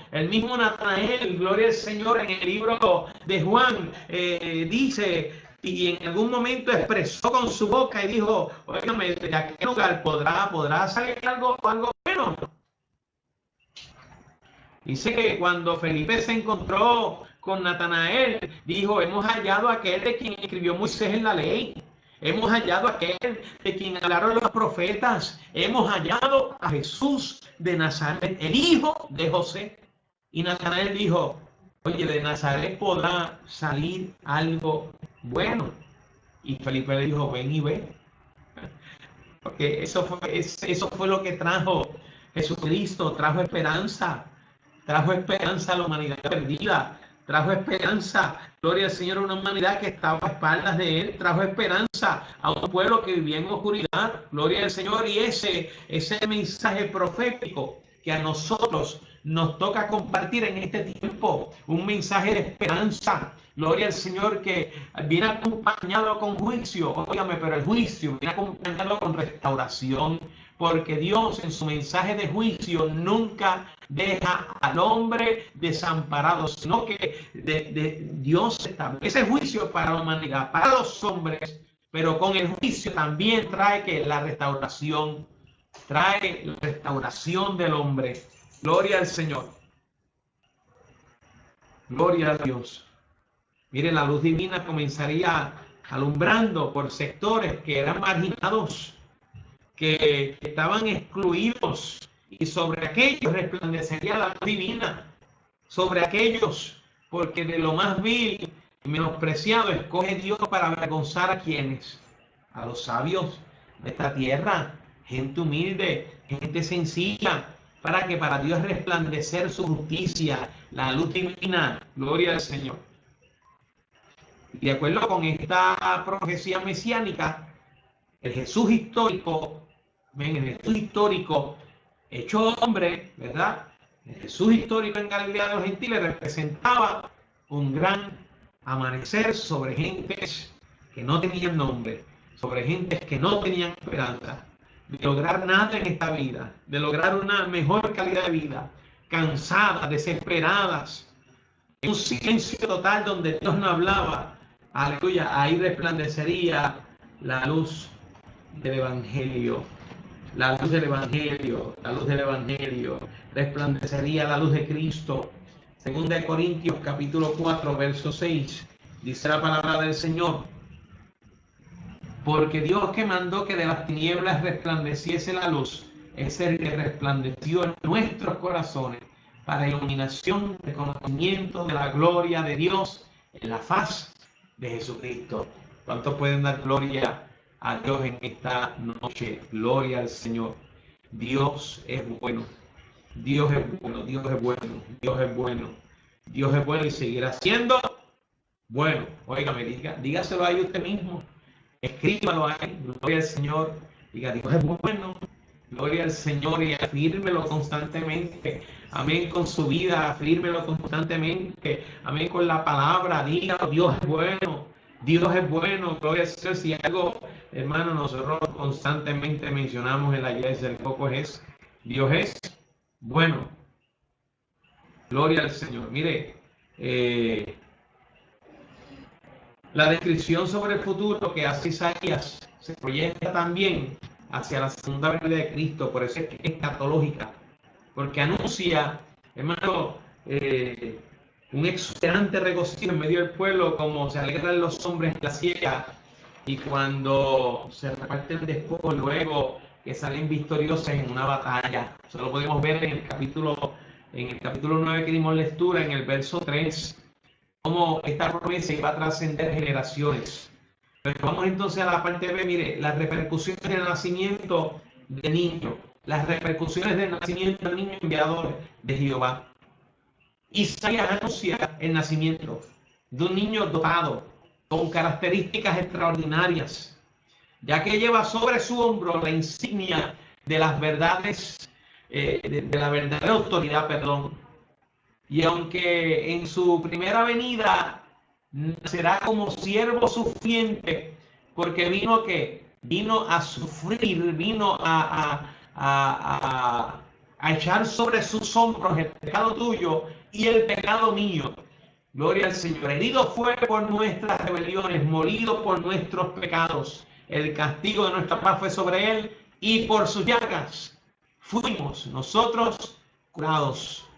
Natanael, gloria al Señor, en el libro de Juan, dice, y en algún momento expresó con su boca y dijo, óigame, de aquel lugar podrá salir algo bueno. Dice que cuando Felipe se encontró con Natanael, dijo, hemos hallado a aquel de quien escribió Moisés en la ley. Hemos hallado a aquel de quien hablaron los profetas. Hemos hallado a Jesús de Nazaret, el hijo de José. Y Natanael dijo, oye, de Nazaret podrá salir algo bueno. Y Felipe le dijo, ven y ve. Porque eso fue lo que trajo Jesucristo, trajo esperanza a la humanidad perdida, trajo esperanza, gloria al Señor, a una humanidad que estaba a espaldas de Él, trajo esperanza a un pueblo que vivía en oscuridad, gloria al Señor, y ese mensaje profético que a nosotros nos toca compartir en este tiempo, un mensaje de esperanza, gloria al Señor, que viene acompañado con juicio, óigame, pero el juicio viene acompañado con restauración, porque Dios en su mensaje de juicio nunca deja al hombre desamparado, sino que Dios establece juicio para la humanidad, para los hombres, pero con el juicio también trae la restauración del hombre. Gloria al Señor. Gloria a Dios. Mire, la luz divina comenzaría alumbrando por sectores que eran marginados, que estaban excluidos, y sobre aquellos resplandecería la luz divina, sobre aquellos, porque de lo más vil y menospreciado escoge Dios para avergonzar a quienes, a los sabios de esta tierra, gente humilde, gente sencilla, para que para Dios resplandecer su justicia, la luz divina, gloria al Señor. Y de acuerdo con esta profecía mesiánica, el Jesús histórico, hecho hombre, ¿verdad? El Jesús histórico en Galilea de los Gentiles representaba un gran amanecer sobre gentes que no tenían nombre, sobre gentes que no tenían esperanza de lograr nada en esta vida, de lograr una mejor calidad de vida, cansadas, desesperadas, en un silencio total donde Dios no hablaba. Aleluya, ahí resplandecería la luz del Evangelio, la luz del Evangelio, resplandecería la luz de Cristo. Segunda de Corintios capítulo 4, verso 6, dice la palabra del Señor, porque Dios que mandó que de las tinieblas resplandeciese la luz, es el que resplandeció en nuestros corazones para iluminación de conocimiento de la gloria de Dios en la faz de Jesucristo. ¿Cuántos pueden dar gloria a Dios en esta noche? Gloria al Señor. Dios es bueno. Dios es bueno, Dios es bueno, Dios es bueno. Dios es bueno y seguirá siendo bueno. Óigame, dígaselo ahí usted mismo. Escríbalo ahí. Gloria al Señor. Diga, Dios es bueno. Gloria al Señor, y afírmelo constantemente. Amén, con su vida, afírmelo constantemente. Amén, con la palabra. Dígalo, Dios es bueno. Dios es bueno. Gloria al Señor. Si algo, hermano, nosotros constantemente mencionamos en la iglesia del Coco es, Dios es bueno. Gloria al Señor. Mire, La descripción sobre el futuro que hace Isaías se proyecta también hacia la segunda venida de Cristo, por eso es que es escatológica, porque anuncia, hermano, un exuberante regocijo en medio del pueblo, como se alegran los hombres en la siega, y cuando se reparten después, luego que salen victoriosos en una batalla. Eso lo podemos ver en el capítulo 9 que dimos lectura, en el verso 3, cómo esta promesa iba a trascender generaciones. Pero vamos entonces a la parte B, mire, las repercusiones del nacimiento de niño, las repercusiones del nacimiento del niño enviado de Jehová. Isaías anuncia el nacimiento de un niño dotado con características extraordinarias, ya que lleva sobre su hombro la insignia de las verdades, de la verdadera autoridad, perdón. Y aunque en su primera venida será como siervo sufriente, porque vino a sufrir, vino a echar sobre sus hombros el pecado tuyo y el pecado mío. Gloria al Señor. Herido fue por nuestras rebeliones, molido por nuestros pecados. El castigo de nuestra paz fue sobre él, y por sus llagas fuimos nosotros curados.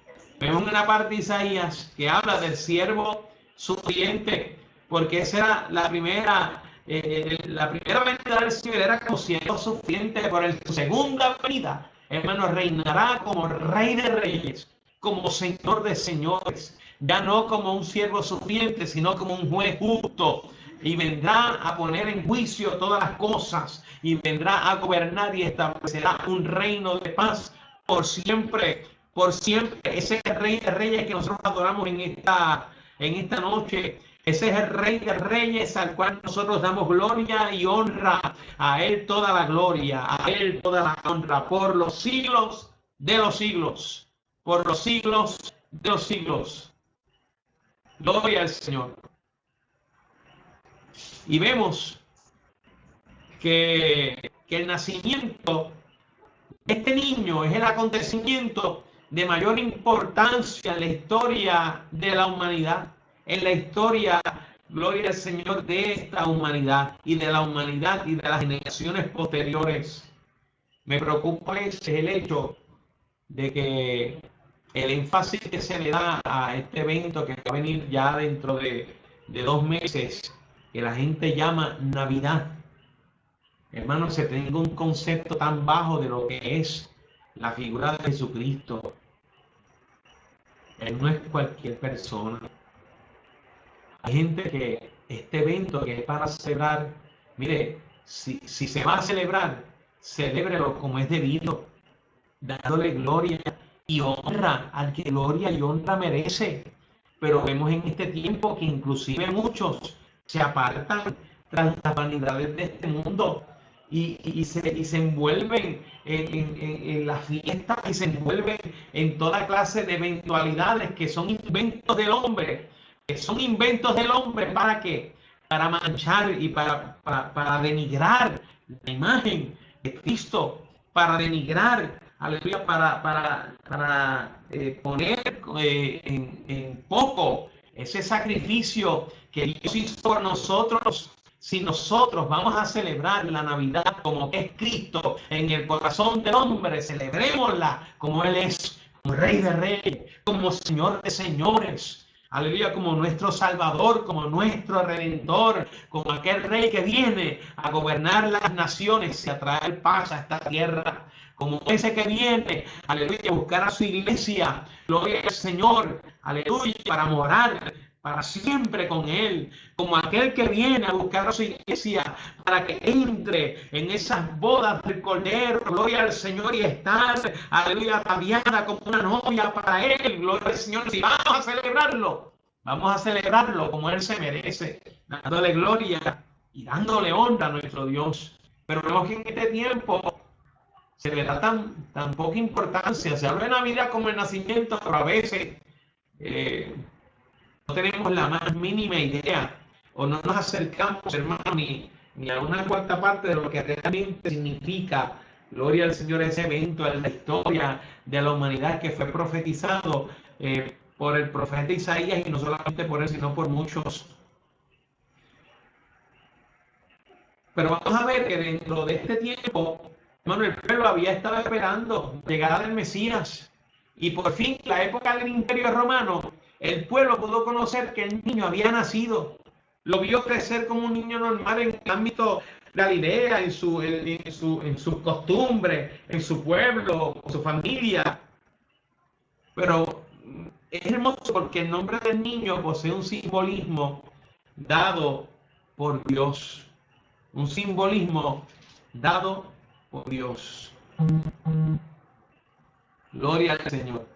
Vemos una parte de Isaías que habla del siervo sufriente, porque esa era la primera venida del Señor, era como siervo sufriente. Por su segunda venida, hermano, reinará como Rey de Reyes, como Señor de Señores, ya no como un siervo sufriente, sino como un juez justo, y vendrá a poner en juicio todas las cosas, y vendrá a gobernar y establecerá un reino de paz por siempre, por siempre. Ese es el Rey de Reyes que nosotros adoramos en esta noche. Ese es el Rey de Reyes al cual nosotros damos gloria y honra. A Él toda la gloria, a Él toda la honra, por los siglos de los siglos, por los siglos de los siglos. Gloria al Señor. Y vemos que el nacimiento de este niño es el acontecimiento de mayor importancia en la historia de la humanidad, en la historia, gloria al Señor, de esta humanidad y de la humanidad y de las generaciones posteriores. Me preocupa el hecho de que el énfasis que se le da a este evento que va a venir ya dentro de 2 meses, que la gente llama Navidad. Hermano, se tenga un concepto tan bajo de lo que es la figura de Jesucristo. Él no es cualquier persona. Hay gente que este evento que es para celebrar, mire, si se va a celebrar, celébrelo como es debido, dándole gloria y honra al que gloria y honra merece. Pero vemos en este tiempo que inclusive muchos se apartan tras las vanidades de este mundo y se envuelven en la fiesta, y se envuelven en toda clase de eventualidades que son inventos del hombre. ¿Para qué? Para manchar y para denigrar la imagen de Cristo, para denigrar, aleluya, para poner en poco ese sacrificio que Dios hizo por nosotros. Si nosotros vamos a celebrar la Navidad como que es Cristo en el corazón del hombre, celebrémosla como Él es, como Rey de Reyes, como Señor de Señores. Aleluya, como nuestro Salvador, como nuestro Redentor, como aquel Rey que viene a gobernar las naciones y a traer paz a esta tierra, como ese que viene, aleluya, a buscar a su iglesia, gloria al Señor, aleluya, para morar para siempre con Él, como aquel que viene a buscar a su iglesia para que entre en esas bodas del Cordero, gloria al Señor, y estar, aleluya, ataviada como una novia para Él, gloria al Señor. Si vamos a celebrarlo como Él se merece, dándole gloria y dándole honra a nuestro Dios. Pero vemos que en este tiempo se le da tan poca importancia. Se habla de Navidad como el nacimiento, pero a veces no tenemos la más mínima idea, o no nos acercamos, hermano, ni a una cuarta parte de lo que realmente significa, gloria al Señor, ese evento en la historia de la humanidad que fue profetizado por el profeta Isaías, y no solamente por él, sino por muchos Pero vamos a ver que dentro de este tiempo, hermano, el pueblo había estado esperando la llegada del Mesías. Y por fin, en la época del Imperio Romano, el pueblo pudo conocer que el niño había nacido. Lo vio crecer como un niño normal en el ámbito de la idea, en sus costumbres, en su pueblo, con su familia. Pero es hermoso porque el nombre del niño posee un simbolismo dado por Dios. Un simbolismo dado por Dios. Gloria al Señor.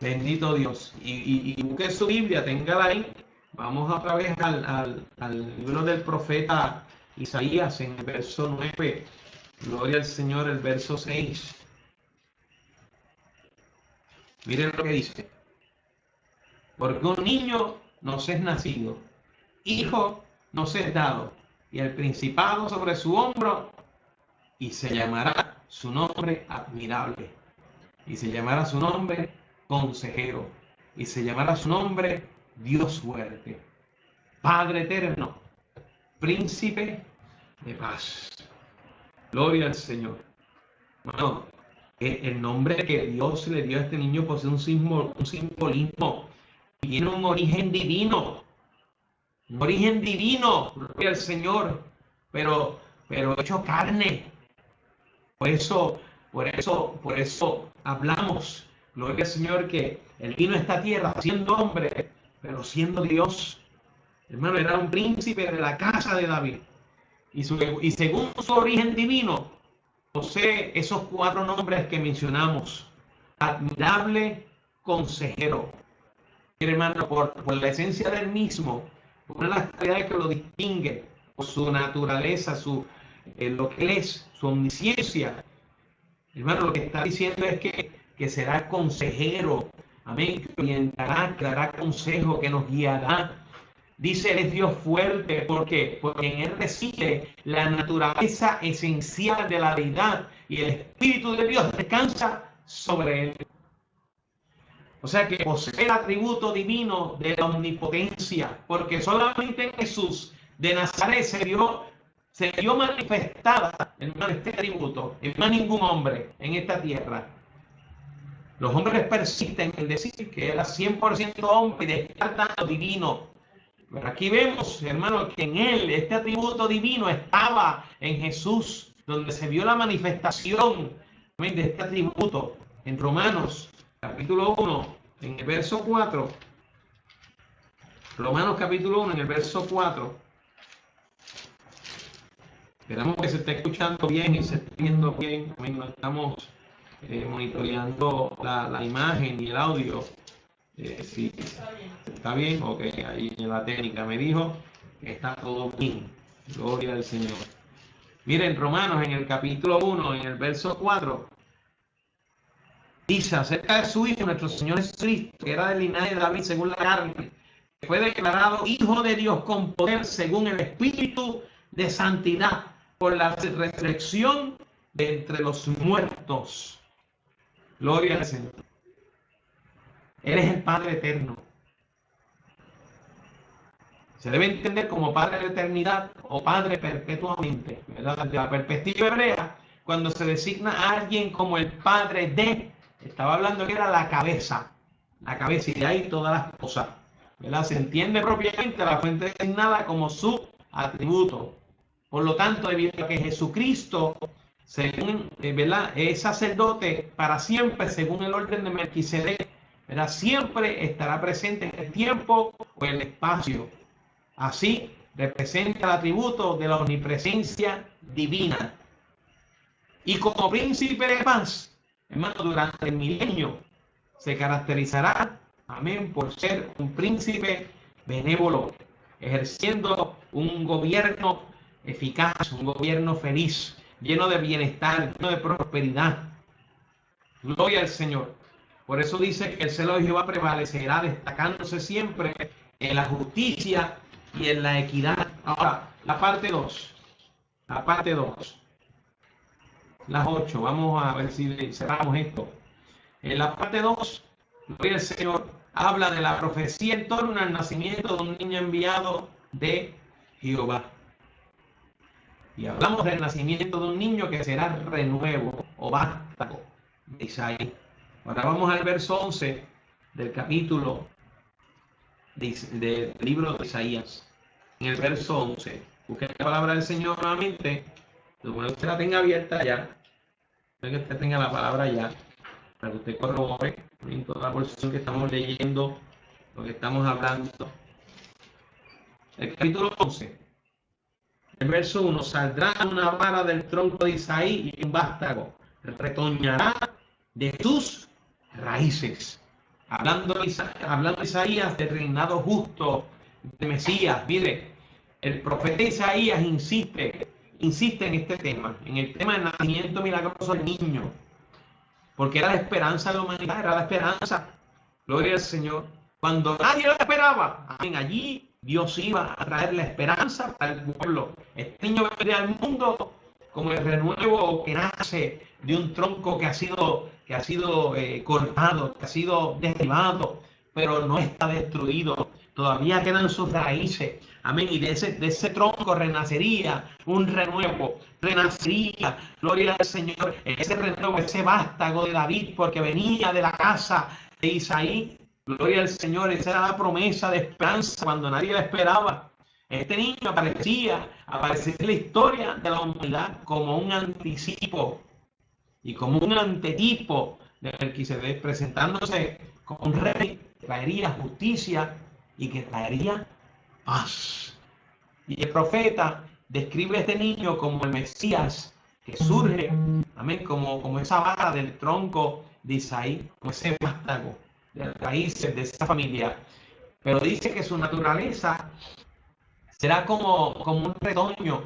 Bendito Dios. Y busque su Biblia, téngala ahí. Vamos otra vez al libro del profeta Isaías en el verso 9. Gloria al Señor, el verso 6. Miren lo que dice. Porque un niño nos es nacido, hijo nos es dado, y el principado sobre su hombro, y se llamará su nombre admirable, y se llamará su nombre consejero, y se llamará su nombre Dios fuerte, Padre eterno, príncipe de paz. Gloria al Señor. Bueno, el nombre que Dios le dio a este niño posee un simbolismo, tiene un origen divino. Un origen divino, gloria al Señor, pero hecho carne. Por eso hablamos, gloria al Señor, que Él vino a esta tierra siendo hombre, pero siendo Dios. Hermano, era un príncipe de la casa de David. Y según su origen divino, posee esos 4 nombres que mencionamos. Admirable, consejero. Hermano, por la esencia del mismo, una de las cualidades que lo distingue, por su naturaleza, lo que él es, su omnisciencia. Hermano, lo que está diciendo es que será consejero, amén, que orientará, que dará consejo, que nos guiará. Dice, él es Dios fuerte, porque en él reside la naturaleza esencial de la deidad y el Espíritu de Dios descansa sobre él. O sea que posee el atributo divino de la omnipotencia, porque solamente en Jesús de Nazaret se vio manifestada, hermano, este atributo, en más ningún hombre en esta tierra. Los hombres persisten en decir que era 100% hombre y descartan lo divino. Pero aquí vemos, hermano, que en él este atributo divino estaba en Jesús, donde se vio la manifestación de este atributo en Romanos capítulo 1, en el verso 4. Romanos capítulo 1, en el verso 4. Esperamos que se esté escuchando bien y se esté viendo bien. No estamos monitoreando la imagen y el audio. Sí, está bien, ok, ahí en la técnica me dijo que está todo bien. Gloria al Señor. Miren, Romanos en el capítulo 1, en el verso 4. Dice acerca de su Hijo, nuestro Señor Jesucristo, que era del linaje de David según la carne, que fue declarado Hijo de Dios con poder según el Espíritu de santidad, por la resurrección de entre los muertos. Gloria al Señor. Él es el Padre eterno. Se debe entender como Padre de eternidad o Padre perpetuamente, ¿verdad? Desde la perspectiva hebrea, cuando se designa a alguien como el Padre de, estaba hablando que era la cabeza y de ahí todas las cosas, ¿verdad? Se entiende propiamente la fuente designada como su atributo. Por lo tanto, debido a que Jesucristo, según, ¿verdad?, es sacerdote para siempre, según el orden de Melquisedec, ¿verdad?, siempre estará presente en el tiempo o el espacio. Así representa el atributo de la omnipresencia divina. Y como príncipe de paz, hermano, durante el milenio se caracterizará, amén, por ser un príncipe benévolo, ejerciendo un gobierno eficaz, un gobierno feliz, lleno de bienestar, lleno de prosperidad. Gloria al Señor. Por eso dice que el celo de Jehová prevalecerá, destacándose siempre en la justicia y en la equidad. Ahora, la parte 2. La parte 2. Las 8. Vamos a ver si cerramos esto. En la parte 2, gloria al Señor, habla de la profecía en torno al nacimiento de un niño enviado de Jehová. Y hablamos del nacimiento de un niño que será renuevo o vástago de Isaías. Ahora vamos al verso 11 del capítulo del libro de Isaías. En el verso 11, busque la palabra del Señor nuevamente. Bueno, usted la tenga abierta ya. Que usted tenga la palabra ya, para que usted corrobore en toda la porción que estamos leyendo, lo que estamos hablando. El capítulo 11, el verso 1: saldrá una vara del tronco de Isaí y un vástago retoñará de sus raíces. Hablando Isaías del reinado justo de Mesías. Mire, el profeta Isaías insiste en este tema, en el tema del nacimiento milagroso del niño, porque era la esperanza de la humanidad, era la esperanza. Gloria al Señor. Cuando nadie lo esperaba, amén, allí Dios iba a traer la esperanza para el pueblo. Este niño vendría al mundo como el renuevo que nace de un tronco que ha sido cortado, que ha sido derribado, pero no está destruido. Todavía quedan sus raíces. Amén. Y de ese tronco renacería un renuevo. Renacería, gloria al Señor, ese renuevo, ese vástago de David, porque venía de la casa de Isaí. Gloria al Señor. Esa era la promesa de esperanza cuando nadie la esperaba. Este niño aparecía en la historia de la humanidad como un anticipo y como un antetipo de Melquisedec, presentándose como un rey que traería justicia y que traería paz. Y el profeta describe a este niño como el Mesías que surge, amén, como esa vara del tronco de Isaí, como ese vástago de las raíces de esa familia. Pero dice que su naturaleza será como un retoño,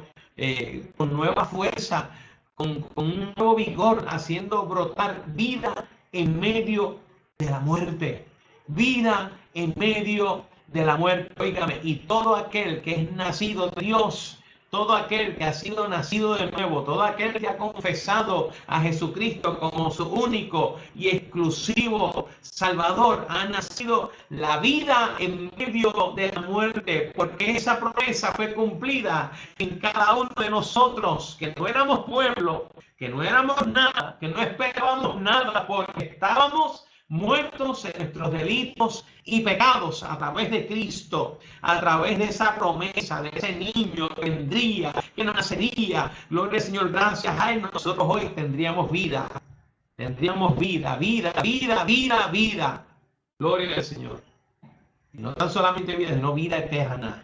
con nueva fuerza, con un nuevo vigor, haciendo brotar vida en medio de la muerte. Vida en medio de la muerte. Óigame, y todo aquel que es nacido de Dios, todo aquel que ha sido nacido de nuevo, todo aquel que ha confesado a Jesucristo como su único y exclusivo Salvador, ha nacido la vida en medio de la muerte, porque esa promesa fue cumplida en cada uno de nosotros, que no éramos pueblo, que no éramos nada, que no esperábamos nada, porque estábamos muertos en nuestros delitos y pecados. A través de Cristo, a través de esa promesa de ese niño que vendría, que nacería, gloria al Señor, gracias a él nosotros hoy tendríamos vida, vida, gloria al Señor. Y no tan solamente vida, sino vida eterna.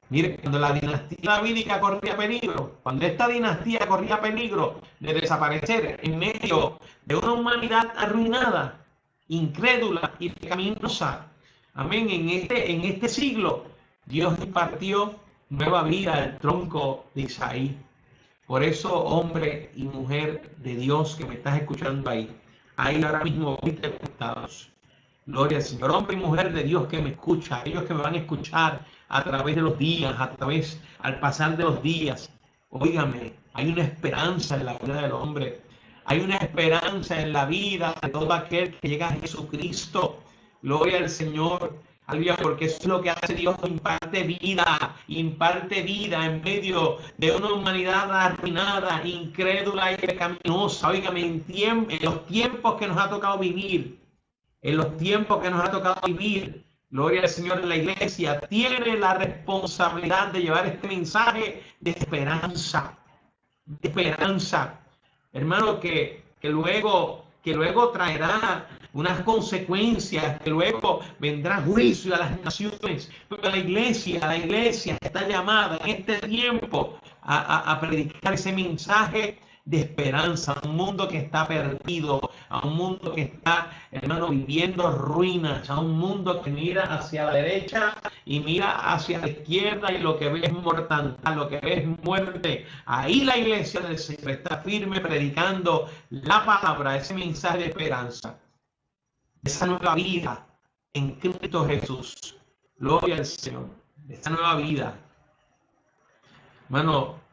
Mire, cuando la dinastía davídica corría peligro, cuando esta dinastía corría peligro de desaparecer en medio de una humanidad arruinada, incrédula y pecaminosa, amén, en este siglo, Dios impartió nueva vida al tronco de Isaí. Por eso, hombre y mujer de Dios que me estás escuchando ahí ahora mismo 20 conectados. Gloria al Señor. Hombre y mujer de Dios que me escucha, ellos que me van a escuchar a través de los días, al pasar de los días. Óigame, hay una esperanza en la vida del hombre. Hay una esperanza en la vida de todo aquel que llega a Jesucristo. Gloria al Señor. Aleluya, porque eso es lo que hace Dios, imparte vida en medio de una humanidad arruinada, incrédula y pecaminosa. Óigame, en los tiempos que nos ha tocado vivir, gloria al Señor, en la iglesia tiene la responsabilidad de llevar este mensaje de esperanza, hermano, que luego traerá unas consecuencias, que luego vendrá juicio a las naciones, pero la iglesia está llamada en este tiempo a predicar ese mensaje de esperanza a un mundo que está perdido, a un mundo que está, hermano, viviendo ruinas, a un mundo que mira hacia la derecha y mira hacia la izquierda y lo que ve es mortandad, lo que ve es muerte. Ahí la iglesia del Señor está firme predicando la palabra, ese mensaje de esperanza, esa nueva vida en Cristo Jesús. Gloria al Señor, esa nueva vida. Hermano,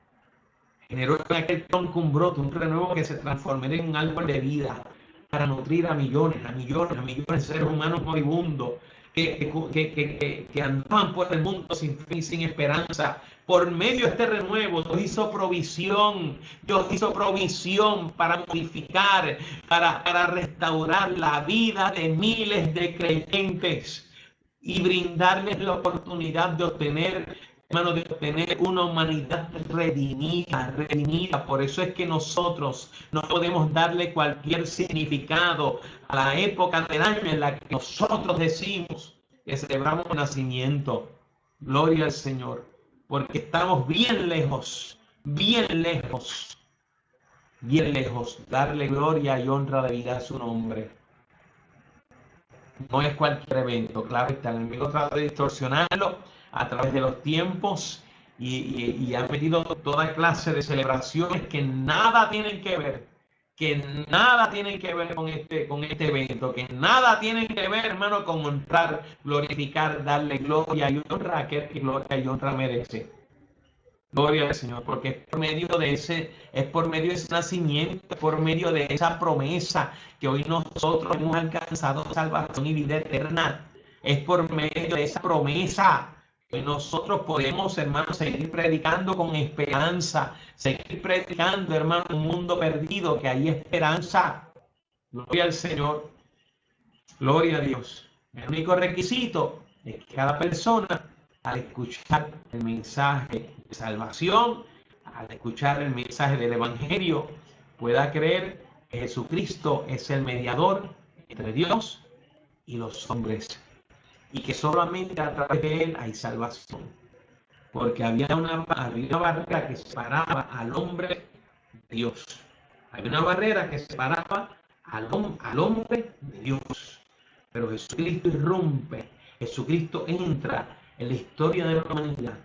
generó en aquel tronco un brote, un renuevo que se transformaría en un árbol de vida para nutrir a millones de seres humanos moribundos que andaban por el mundo sin fin, sin esperanza. Por medio de este renuevo, Dios hizo provisión. Dios hizo provisión para modificar, para restaurar la vida de miles de creyentes y brindarles la oportunidad de obtener, hermano, de obtener una humanidad redimida. Por eso es que nosotros no podemos darle cualquier significado a la época del año en la que nosotros decimos que celebramos el nacimiento. Gloria al Señor, porque estamos bien lejos, bien lejos, bien lejos. Darle gloria y honra de vida a su nombre. No es cualquier evento, claro está. El enemigo trata de distorsionarlo a través de los tiempos y ha metido toda clase de celebraciones que nada tienen que ver, con este evento, que nada tienen que ver, hermano, con honrar, glorificar, darle gloria y honra a aquel que gloria y honra merece. Gloria al Señor, porque es por medio de ese nacimiento, es por medio de esa promesa que hoy nosotros hemos alcanzado salvación y vida eterna. Es por medio de esa promesa que nosotros podemos, hermanos, seguir predicando con esperanza, seguir predicando, hermano, un mundo perdido, que hay esperanza. Gloria al Señor, gloria a Dios. El único requisito es que cada persona, al escuchar el mensaje de salvación, al escuchar el mensaje del Evangelio, pueda creer que Jesucristo es el mediador entre Dios y los hombres, y que solamente a través de Él hay salvación, porque había una barrera que separaba al hombre de Dios. Había una barrera que separaba al hombre de Dios, pero Jesucristo irrumpe, Jesucristo entra en la historia de la humanidad,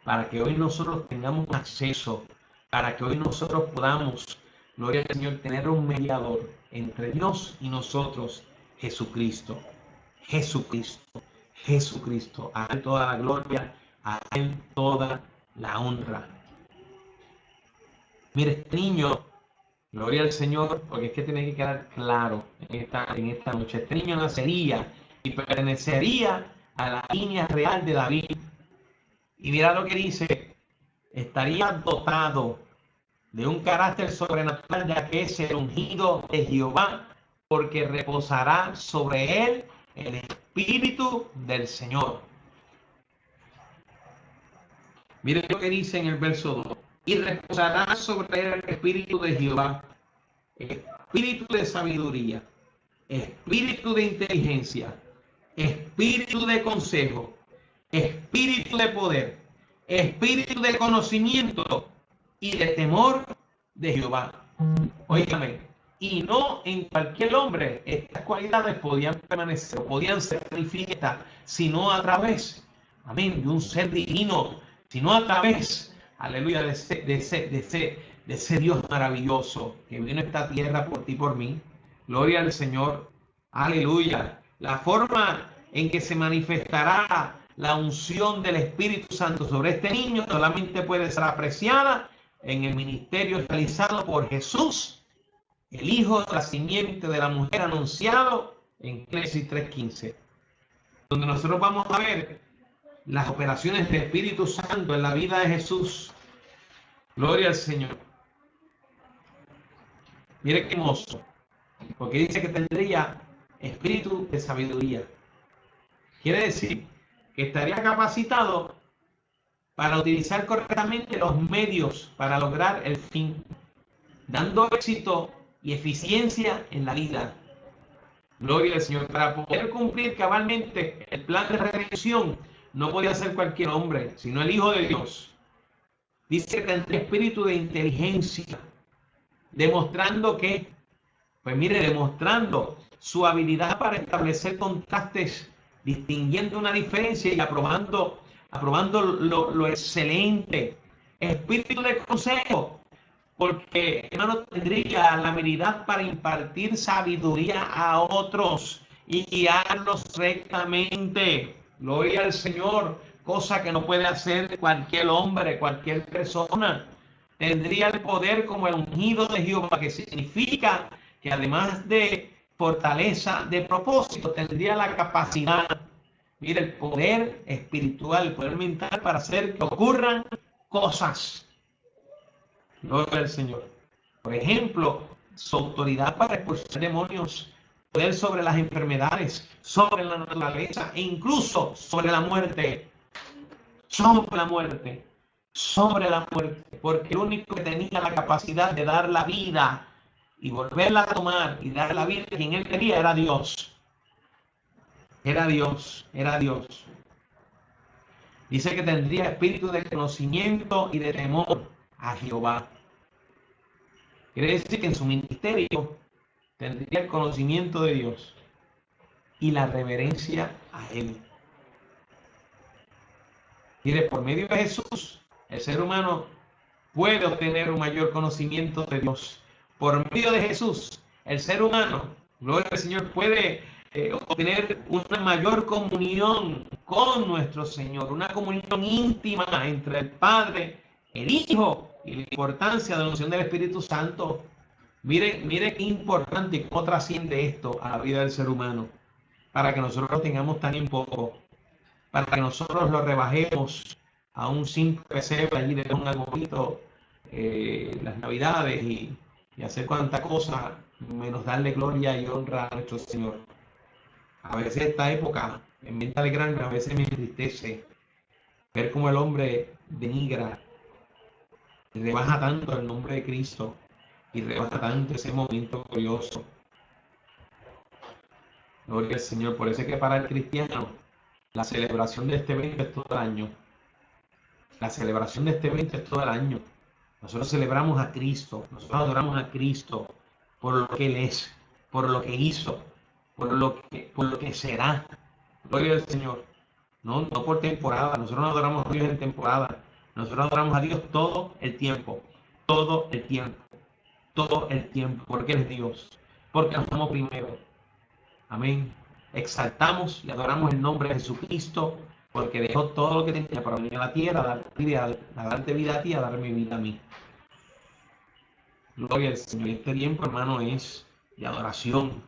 para que hoy nosotros tengamos acceso, para que hoy nosotros podamos, gloria al Señor, tener un mediador entre Dios y nosotros, Jesucristo. A Él toda la gloria, a Él toda la honra. Mire, este niño, gloria al Señor, porque es que tiene que quedar claro en esta noche. Este niño nacería y pertenecería a la línea real de David. Y mira lo que dice: estaría dotado de un carácter sobrenatural, ya que es el ungido de Jehová, porque reposará sobre él el Espíritu del Señor. Mire lo que dice en el verso 2. Y reposará sobre él el Espíritu de Jehová, espíritu de sabiduría, espíritu de inteligencia, espíritu de consejo, espíritu de poder, espíritu de conocimiento y de temor de Jehová. Óigame, y no en cualquier hombre estas cualidades podían permanecer o podían ser manifiestas, sino a través, amén, de un ser divino, sino a través, aleluya, de ese Dios maravilloso que vino a esta tierra por ti y por mí. Gloria al Señor, aleluya. La forma en que se manifestará la unción del Espíritu Santo sobre este niño solamente puede ser apreciada en el ministerio realizado por Jesús, el Hijo de la simiente de la mujer, anunciado en Génesis 3:15, donde nosotros vamos a ver las operaciones del Espíritu Santo en la vida de Jesús. Gloria al Señor. Mire qué hermoso, porque dice que tendría espíritu de sabiduría. Quiere decir que estaría capacitado para utilizar correctamente los medios para lograr el fin, dando éxito y eficiencia en la vida. Gloria al Señor. Para poder cumplir cabalmente el plan de redención, no podía ser cualquier hombre, sino el Hijo de Dios. Dice que tendría espíritu de inteligencia, demostrando su habilidad para establecer contrastes, distinguiendo una diferencia y aprobando lo excelente. Espíritu de consejo, porque, hermano, tendría la habilidad para impartir sabiduría a otros y guiarlos rectamente. Gloria al Señor, cosa que no puede hacer cualquier hombre, cualquier persona. Tendría el poder como el ungido de Jehová, que significa que además de fortaleza de propósito, tendría la capacidad, mire, el poder espiritual, el poder mental para hacer que ocurran cosas. Gloria al Señor. Por ejemplo, su autoridad para expulsar demonios, poder sobre las enfermedades, sobre la naturaleza e incluso sobre la muerte. Sobre la muerte. Sobre la muerte. Porque el único que tenía la capacidad de dar la vida y volverla a tomar y dar la vida a quien él quería era Dios. Era Dios. Era Dios. Dice que tendría espíritu de conocimiento y de temor a Jehová. Quiere decir que en su ministerio tendría el conocimiento de Dios y la reverencia a Él. Mire, por medio de Jesús, el ser humano puede obtener un mayor conocimiento de Dios. Por medio de Jesús, el ser humano, gloria al Señor, puede obtener una mayor comunión con nuestro Señor, una comunión íntima entre el Padre, el Hijo y la importancia de la unción del Espíritu Santo. Mire qué importante y cómo trasciende esto a la vida del ser humano, para que nosotros lo tengamos tan en poco, para que nosotros lo rebajemos a un simple pesebre allí de un arbolito, las navidades y hacer cuanta cosa, menos darle gloria y honra a nuestro Señor. A veces esta época, en vez de alegrarme, a veces me entristece ver cómo el hombre denigra y rebaja tanto el nombre de Cristo y rebaja tanto ese momento glorioso. Gloria al Señor. Por eso es que para el cristiano la celebración de este evento es todo el año. La celebración de este evento es todo el año. Nosotros celebramos a Cristo, nosotros adoramos a Cristo por lo que Él es, por lo que hizo, por lo que será. Gloria al Señor. No por temporada. Nosotros no adoramos a Dios en temporada. Nosotros adoramos a Dios todo el tiempo. Todo el tiempo. Todo el tiempo. Porque Él es Dios. Porque nos amó primero. Amén. Exaltamos y adoramos el nombre de Jesucristo. Porque dejó todo lo que tenía para venir a la tierra, a darte vida a ti, a darme vida a mí. Gloria al Señor. Este tiempo, hermano, es de adoración.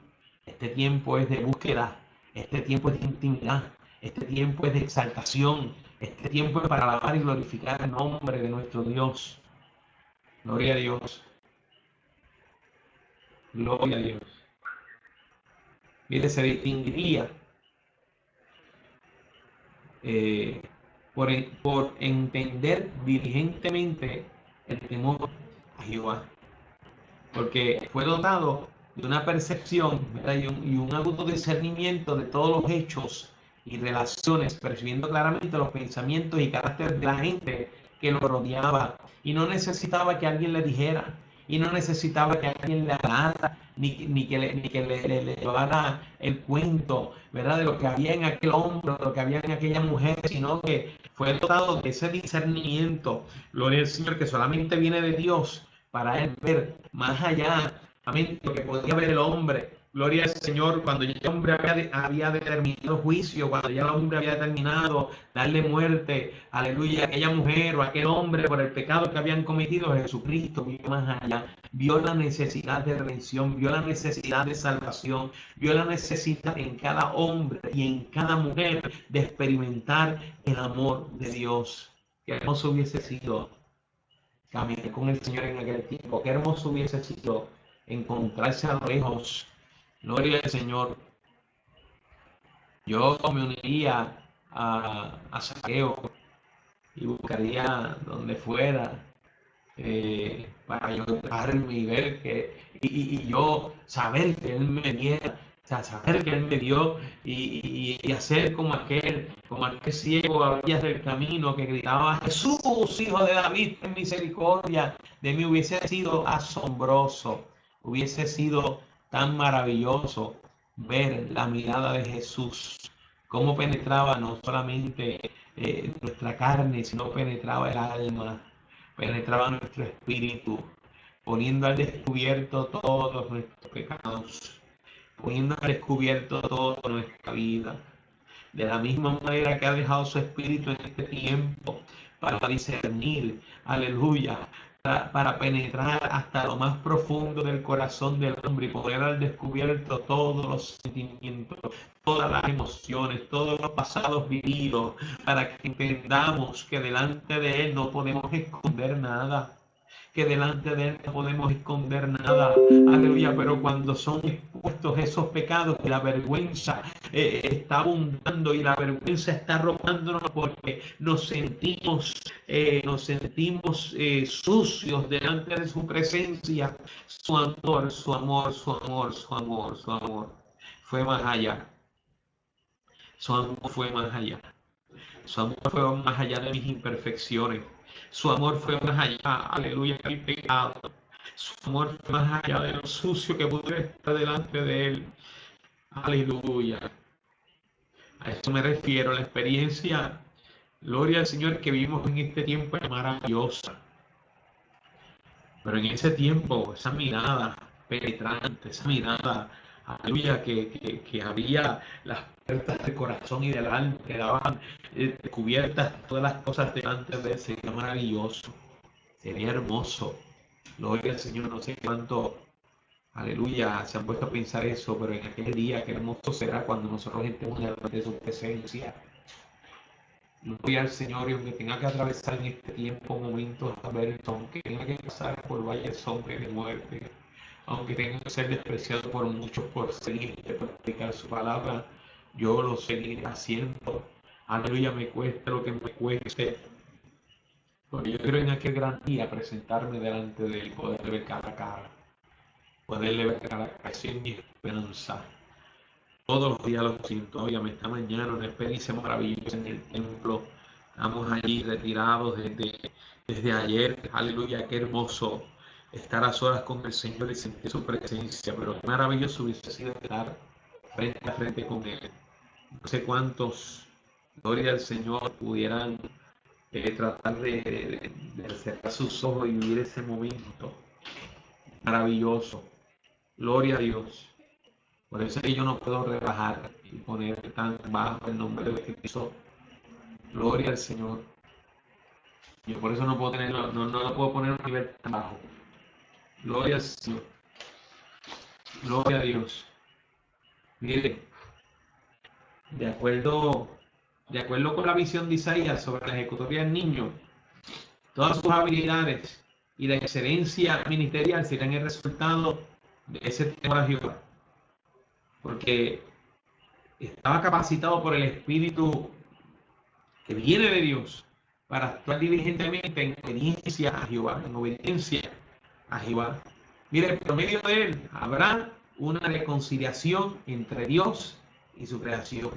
Este tiempo es de búsqueda. Este tiempo es de intimidad. Este tiempo es de exaltación. Este tiempo es para alabar y glorificar el nombre de nuestro Dios. Gloria a Dios. Gloria a Dios. Mire, se distinguiría por entender diligentemente el temor a Jehová. Porque fue dotado de una percepción, ¿verdad? y un agudo discernimiento de todos los hechos y relaciones, percibiendo claramente los pensamientos y carácter de la gente que lo rodeaba. Y no necesitaba que alguien le dijera, y no necesitaba que alguien le hablara, ni que le llevara el cuento, ¿verdad? De lo que había en aquel hombre, de lo que había en aquella mujer, sino que fue dotado de ese discernimiento. Gloria al Señor, que solamente viene de Dios, para él ver más allá, amén, lo que podía ver el hombre. Gloria al Señor, cuando ya el hombre había determinado juicio, cuando ya el hombre había determinado darle muerte, aleluya, a aquella mujer o a aquel hombre por el pecado que habían cometido, Jesucristo vio más allá, vio la necesidad de redención, vio la necesidad de salvación, vio la necesidad en cada hombre y en cada mujer de experimentar el amor de Dios. Qué hermoso hubiese sido caminar con el Señor en aquel tiempo, qué hermoso hubiese sido encontrarse a lo lejos. Gloria al Señor. Yo me uniría a Zaqueo y buscaría donde fuera para yo pararme y ver y yo saber que Él me diera, o sea, saber que Él me dio y hacer como aquel ciego a orillas del camino que gritaba: Jesús, hijo de David, ten misericordia de mí. Hubiese sido asombroso, hubiese sido tan maravilloso ver la mirada de Jesús, cómo penetraba no solamente nuestra carne, sino penetraba el alma, penetraba nuestro espíritu, poniendo al descubierto todos nuestros pecados, poniendo al descubierto toda nuestra vida. De la misma manera que ha dejado su espíritu en este tiempo para discernir, aleluya, para penetrar hasta lo más profundo del corazón del hombre y poner al descubierto todos los sentimientos, todas las emociones, todos los pasados vividos, para que entendamos que delante de Él no podemos esconder nada. Que delante de Él no podemos esconder nada, aleluya, pero cuando son expuestos esos pecados y la vergüenza está abundando y la vergüenza está robándonos porque nos sentimos sucios delante de su presencia, su amor, su amor, su amor, su amor, su amor fue más allá, su amor fue más allá. Su amor fue más allá de mis imperfecciones. Su amor fue más allá, aleluya, del pecado. Su amor fue más allá de lo sucio que pudiera estar delante de Él. Aleluya. A eso me refiero, la experiencia, gloria al Señor, que vivimos en este tiempo es maravillosa. Pero en ese tiempo, esa mirada penetrante, esa mirada, aleluya, que había las puertas del corazón y del alma, que daban cubiertas todas las cosas delante de Él, sería maravilloso, sería hermoso. Gloria al Señor, no sé cuánto, aleluya, se han puesto a pensar eso, pero en aquel día, qué hermoso será cuando nosotros entremos delante de su presencia. Gloria al Señor, y aunque tenga que atravesar en este tiempo momentos adversos, aunque tenga que pasar por valles sombras de muerte, aunque tenga que ser despreciado por muchos por seguir y por predicar su palabra, yo lo seguiré haciendo. Aleluya, me cueste lo que me cueste. Porque yo quiero en aquel gran día presentarme delante de Él, poderle ver cara a cara. Poderle ver cara a cara. Esa es mi esperanza. Todos los días lo siento. Óigame, esta mañana una experiencia maravillosa en el templo. Estamos allí retirados desde ayer. Aleluya, qué hermoso estar a solas con el Señor y sentir su presencia. Pero qué maravilloso hubiese sido estar frente a frente con Él. No sé cuántos, gloria al Señor, pudieran tratar de cerrar sus ojos y vivir ese momento maravilloso. Gloria a Dios. Por eso es que yo no puedo rebajar y poner tan bajo el nombre de Cristo. Gloria al Señor. Yo por eso no puedo tenerlo, no lo puedo poner en un nivel tan bajo. Gloria al Señor. Gloria a Dios. Mire, de acuerdo con la visión de Isaías sobre la ejecutoria del niño, todas sus habilidades y la excelencia ministerial serán el resultado de ese temor a Jehová. Porque estaba capacitado por el Espíritu que viene de Dios para actuar diligentemente en obediencia a Jehová, en obediencia a Jehová. Mire, por medio de él habrá una reconciliación entre Dios y su creación.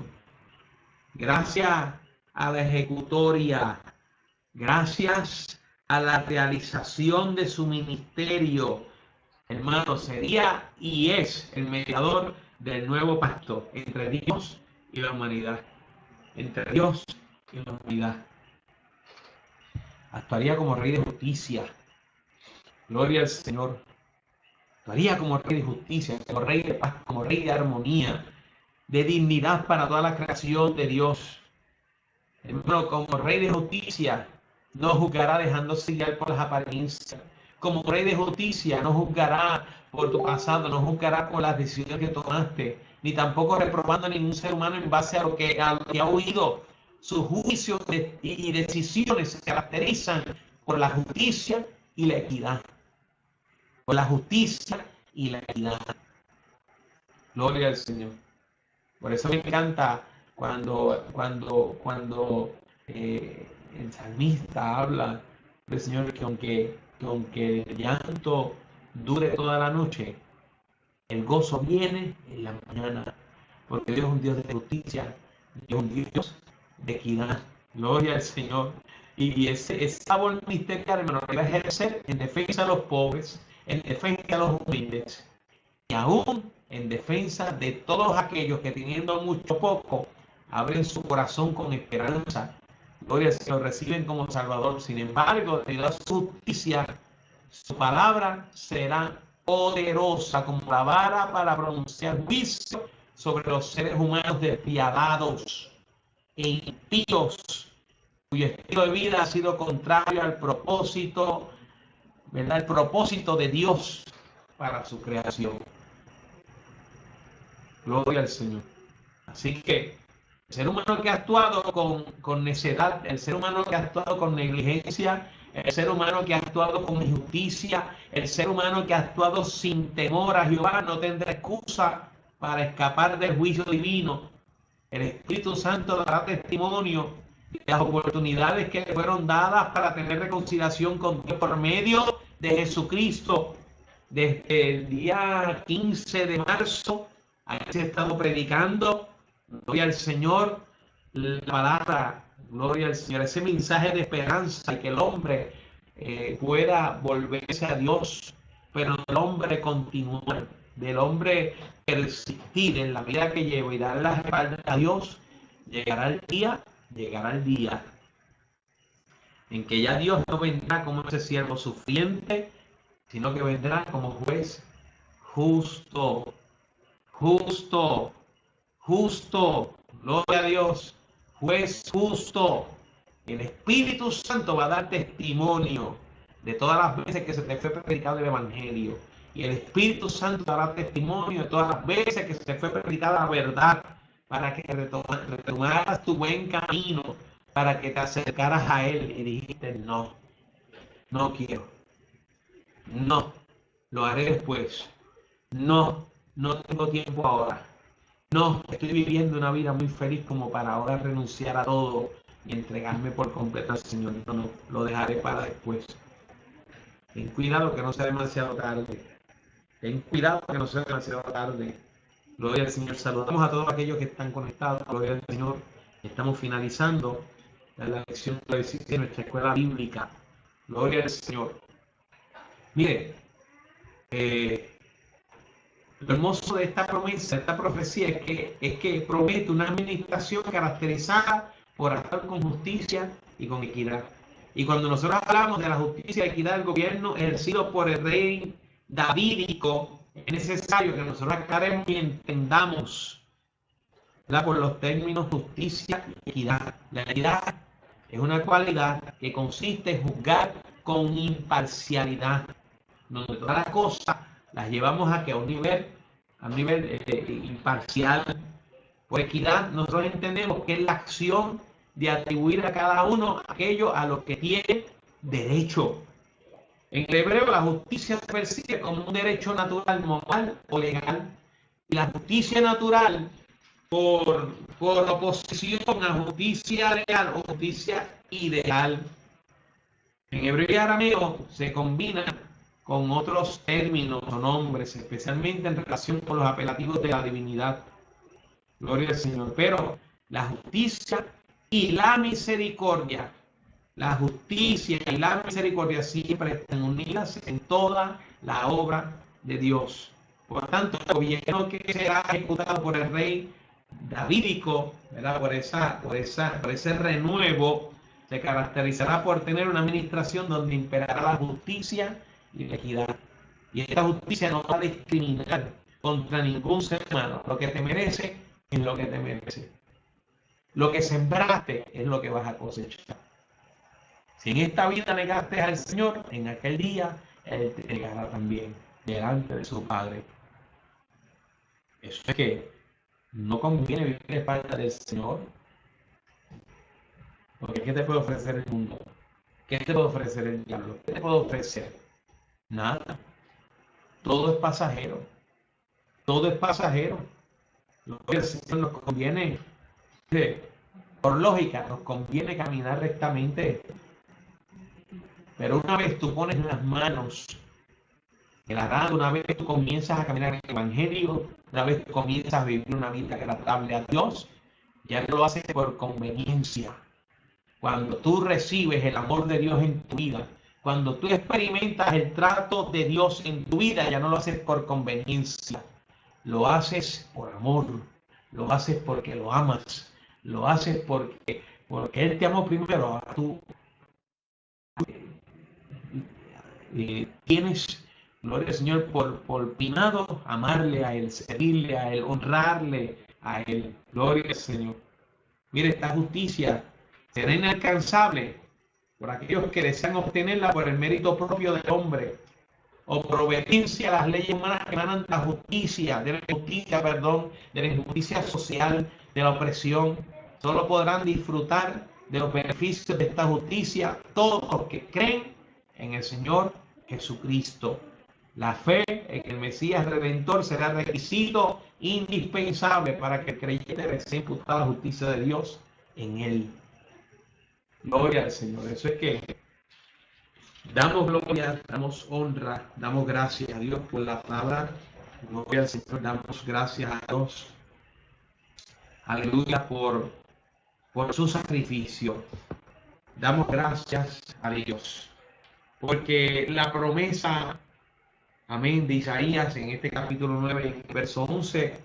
Gracias a la ejecutoria, gracias a la realización de su ministerio, hermano, sería y es el mediador del nuevo pacto entre Dios y la humanidad. Entre Dios y la humanidad. Actuaría como rey de justicia. Gloria al Señor. Actuaría como rey de justicia, como rey de paz, como rey de armonía, de dignidad para toda la creación de Dios. Hermano, como rey de justicia, no juzgará dejándose guiar por las apariencias. Como rey de justicia, no juzgará por tu pasado, no juzgará por las decisiones que tomaste, ni tampoco reprobando a ningún ser humano en base a lo que ha oído. Sus juicios y decisiones se caracterizan por la justicia y la equidad. Por la justicia y la equidad. Gloria al Señor. Por eso me encanta cuando el salmista habla del Señor que aunque el llanto dure toda la noche, el gozo viene en la mañana, porque Dios es un Dios de justicia, Dios es un Dios de equidad. Gloria al Señor. Y ese sabor ministerial, hermano, que va a ejercer en defensa de los pobres, en defensa de los humildes, y aún en defensa de todos aquellos que teniendo mucho poco, abren su corazón con esperanza. Gloria al Señor, reciben como Salvador. Sin embargo, debido a su justicia, su palabra será poderosa como la vara para pronunciar juicio sobre los seres humanos despiadados e impíos, cuyo estilo de vida ha sido contrario al propósito ¿verdad?, el propósito de Dios para su creación. Gloria al Señor. Así que el ser humano que ha actuado con necedad, el ser humano que ha actuado con negligencia, el ser humano que ha actuado con injusticia, el ser humano que ha actuado sin temor a Jehová no tendrá excusa para escapar del juicio divino. El Espíritu Santo dará testimonio de las oportunidades que le fueron dadas para tener reconciliación con Dios por medio de Jesucristo. Desde el día 15 de marzo, aquí se ha estado predicando, gloria al Señor, la palabra, gloria al Señor, ese mensaje de esperanza y que el hombre pueda volverse a Dios, pero el hombre continuar, del hombre persistir en la vida que lleva y dar la espalda a Dios, llegará el día en que ya Dios no vendrá como ese siervo sufriente, sino que vendrá como juez justo, justo, justo, gloria a Dios, juez justo. El Espíritu Santo va a dar testimonio de todas las veces que se te fue predicado el Evangelio. Y el Espíritu Santo dará testimonio de todas las veces que se te fue predicada la verdad, para que retomaras tu buen camino, para que te acercaras a Él y dijiste, no, no quiero, no, lo haré después, no, no tengo tiempo ahora, no, estoy viviendo una vida muy feliz como para ahora renunciar a todo y entregarme por completo al Señor. No, no, lo dejaré para después. Ten cuidado que no sea demasiado tarde. Ten cuidado que no sea demasiado tarde. Gloria al Señor. Saludamos a todos aquellos que están conectados. Gloria al Señor. Estamos finalizando la lección de nuestra escuela bíblica. Gloria al Señor. Mire, lo hermoso de esta promesa, de esta profecía, es que promete una administración caracterizada por actuar con justicia y con equidad. Y cuando nosotros hablamos de la justicia y equidad del gobierno ejercido por el rey davídico, es necesario que nosotros aclaremos y entendamos, ¿verdad?, por los términos justicia y equidad. La equidad es una cualidad que consiste en juzgar con imparcialidad, donde todas las cosas las llevamos a un nivel imparcial. Por equidad nosotros entendemos que es la acción de atribuir a cada uno aquello a lo que tiene derecho. En el hebreo la justicia se percibe como un derecho natural, moral o legal, y la justicia natural por oposición a justicia legal o justicia ideal. En hebreo y arameo se combina con otros términos o nombres, especialmente en relación con los apelativos de la divinidad. Gloria al Señor. Pero la justicia y la misericordia, siempre están unidas en toda la obra de Dios. Por tanto, el gobierno que será ejecutado por el rey davídico, ¿verdad?, por ese renuevo, se caracterizará por tener una administración donde imperará la justicia y la equidad. Y esta justicia no va a discriminar contra ningún ser humano. Lo que te merece es lo que te merece. Lo que sembraste es lo que vas a cosechar. Si en esta vida negaste al Señor, en aquel día Él te negará también delante de su Padre. Eso es que no conviene vivir de parte del Señor. Porque ¿qué te puede ofrecer el mundo? ¿Qué te puede ofrecer el diablo? ¿Qué te puede ofrecer? Nada. Todo es pasajero. Todo es pasajero. Lo que el Señor nos conviene, por lógica, nos conviene caminar rectamente. Pero una vez tú pones las manos en la arado, una vez tú comienzas a caminar en el Evangelio, una vez tú comienzas a vivir una vida agradable a Dios, ya no lo haces por conveniencia. Cuando tú recibes el amor de Dios en tu vida, cuando tú experimentas el trato de Dios en tu vida, ya no lo haces por conveniencia. Lo haces por amor, lo haces porque lo amas, lo haces porque Él te amó primero. Tú tienes, gloria al Señor, por primado amarle a Él, servirle a Él, honrarle a Él. Gloria al Señor. Mire, esta justicia será inalcanzable por aquellos que desean obtenerla por el mérito propio del hombre, o por obediencia a las leyes humanas que emanan de la justicia, de la injusticia social, de la opresión. Solo podrán disfrutar de los beneficios de esta justicia todos los que creen en el Señor Jesucristo. La fe en el Mesías Redentor será requisito indispensable para que el creyente reciba imputada la justicia de Dios en él. Gloria al Señor. Eso es que damos gloria, damos honra, damos gracias a Dios por la palabra. Gloria al Señor, damos gracias a Dios. Aleluya por su sacrificio. Damos gracias a Dios. Porque la promesa, amén, de Isaías en este capítulo 9, verso 11,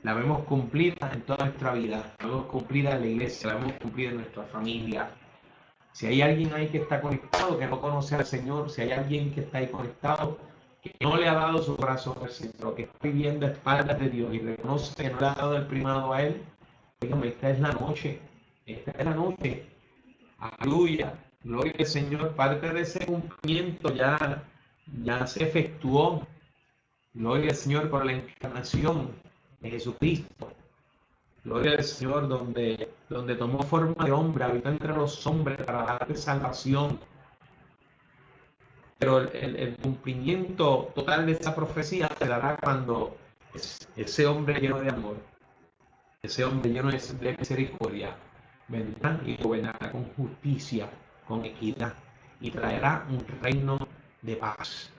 la vemos cumplida en toda nuestra vida. La vemos cumplida en la iglesia, la vemos cumplida en nuestra familia. Si hay alguien ahí que está conectado, que no conoce al Señor, si hay alguien que está ahí conectado, que no le ha dado su brazo al Señor, que está viviendo a espaldas de Dios y reconoce que no le ha dado el primado a Él, dígame, esta es la noche, esta es la noche. Aleluya, gloria al Señor. Parte de ese cumplimiento ya se efectuó. Gloria al Señor por la encarnación de Jesucristo. Gloria al Señor, donde tomó forma de hombre, habitó entre los hombres para darte salvación. Pero el cumplimiento total de esa profecía se dará cuando ese hombre lleno de amor, ese hombre lleno de misericordia, vendrá y gobernará con justicia, con equidad, y traerá un reino de paz.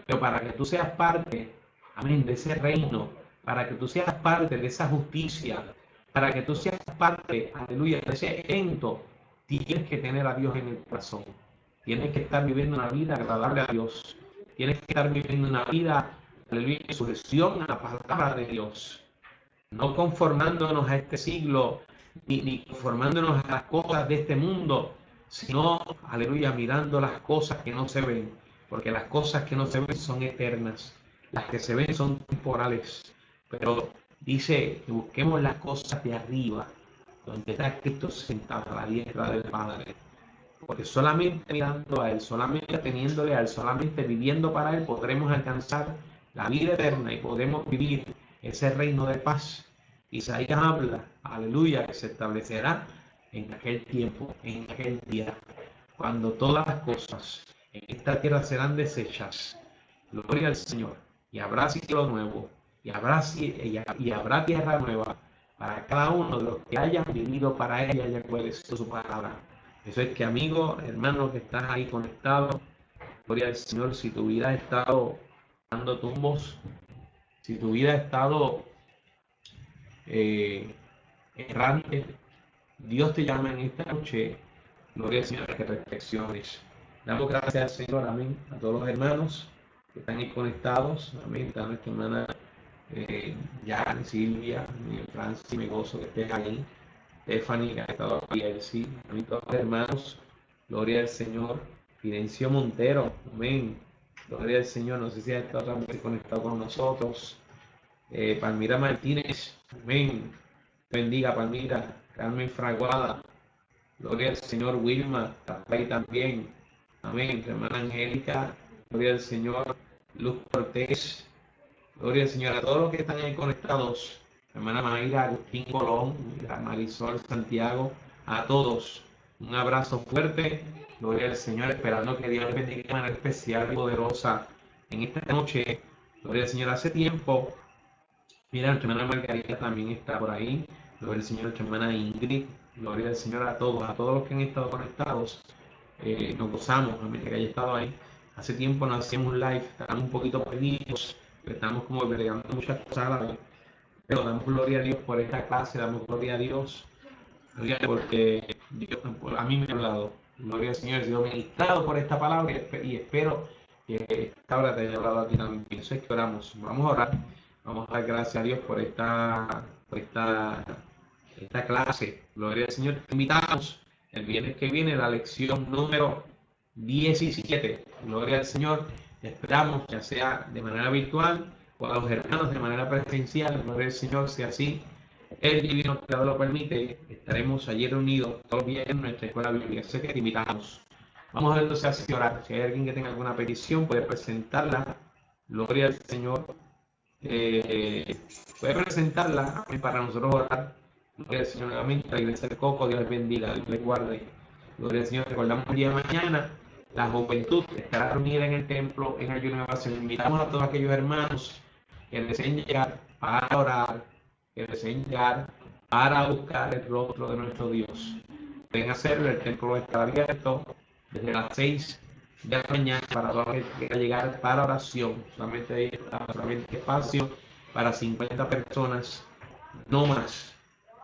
Pero para que tú seas parte, amén, de ese reino, para que tú seas parte de esa justicia, para que tú seas parte, aleluya, de ese evento, tienes que tener a Dios en el corazón. Tienes que estar viviendo una vida agradable a Dios. Tienes que estar viviendo una vida, aleluya, en sujeción a la palabra de Dios. No conformándonos a este siglo, ni conformándonos a las cosas de este mundo, sino, aleluya, mirando las cosas que no se ven. Porque las cosas que no se ven son eternas. Las que se ven son temporales. Pero dice que busquemos las cosas de arriba, donde está Cristo sentado a la diestra del Padre. Porque solamente mirando a Él, solamente teniéndole a Él, solamente viviendo para Él, podremos alcanzar la vida eterna y podemos vivir ese reino de paz. Isaías habla, aleluya, que se establecerá en aquel tiempo, en aquel día, cuando todas las cosas en esta tierra serán deshechas. Gloria al Señor. Y habrá cielo nuevo, y habrá tierra nueva para cada uno de los que hayan vivido para ella y hayan obedecido su palabra. Eso es que, amigo, hermano, que estás ahí conectado, gloria al Señor, si tu vida ha estado dando tumbos, si tu vida ha estado errante, Dios te llama en esta noche, gloria al Señor, a que reflexiones. Damos gracias al Señor, amén, a todos los hermanos que están ahí conectados, amén, a nuestra hermana Jan, Silvia, Francis, me gozo que estés ahí. Stephanie, que ha estado aquí, Elsie, a mí todos los hermanos, gloria al Señor. Fidencio Montero, amén, gloria al Señor. No sé si ha estado otra vez conectado con nosotros. Palmira Martínez, amén, bendiga Palmira. Carmen Fraguada, gloria al Señor. Wilma, está ahí también, amén. Hermana Angélica, gloria al Señor. Luz Cortés, gloria al Señor. A todos los que están ahí conectados, hermana Mayra, Agustín Colón, Marisol Santiago, a todos un abrazo fuerte, gloria al Señor, esperando que Dios les bendiga de manera especial y poderosa en esta noche. Gloria al Señor. Hace tiempo, mira, nuestra hermana Margarita también está por ahí, gloria al Señor. Nuestra hermana Ingrid, gloria al Señor. A todos los que han estado conectados, nos gozamos, amén, que haya estado ahí. Hace tiempo no hacíamos un live, estábamos un poquito perdidos, estamos como bregando muchas cosas a la vez. Pero damos gloria a Dios por esta clase, damos gloria a Dios, porque Dios a mí me ha hablado. Gloria al Señor, he sido ministrado por esta palabra y espero que esta palabra te haya hablado a ti también. Eso es que oramos. Vamos a orar, vamos a dar gracias a Dios por esta clase. Gloria al Señor. Te invitamos el viernes que viene, la lección número 17. Gloria al Señor. Te esperamos, ya sea de manera virtual o a los hermanos de manera presencial. Gloria al Señor, sea así. el divino creador lo permite, estaremos allí reunidos todos los días en nuestra escuela bíblica. Sé que te invitamos. Vamos a ver entonces así orar. Si hay alguien que tenga alguna petición, puede presentarla. Gloria al Señor. Puede presentarla para nosotros orar. Gloria al Señor nuevamente. La iglesia del Coco, Dios les bendiga, Dios les guarde. Gloria al Señor. Recordamos el día de mañana. La juventud estará reunida en el templo en ayuno y oración. Invitamos a todos aquellos hermanos que deseen llegar para orar, que deseen llegar para buscar el rostro de nuestro Dios. Pueden hacerlo, el templo estará abierto desde las 6 de la mañana para todos los que quieran llegar para oración. Solamente espacio para 50 personas, no más.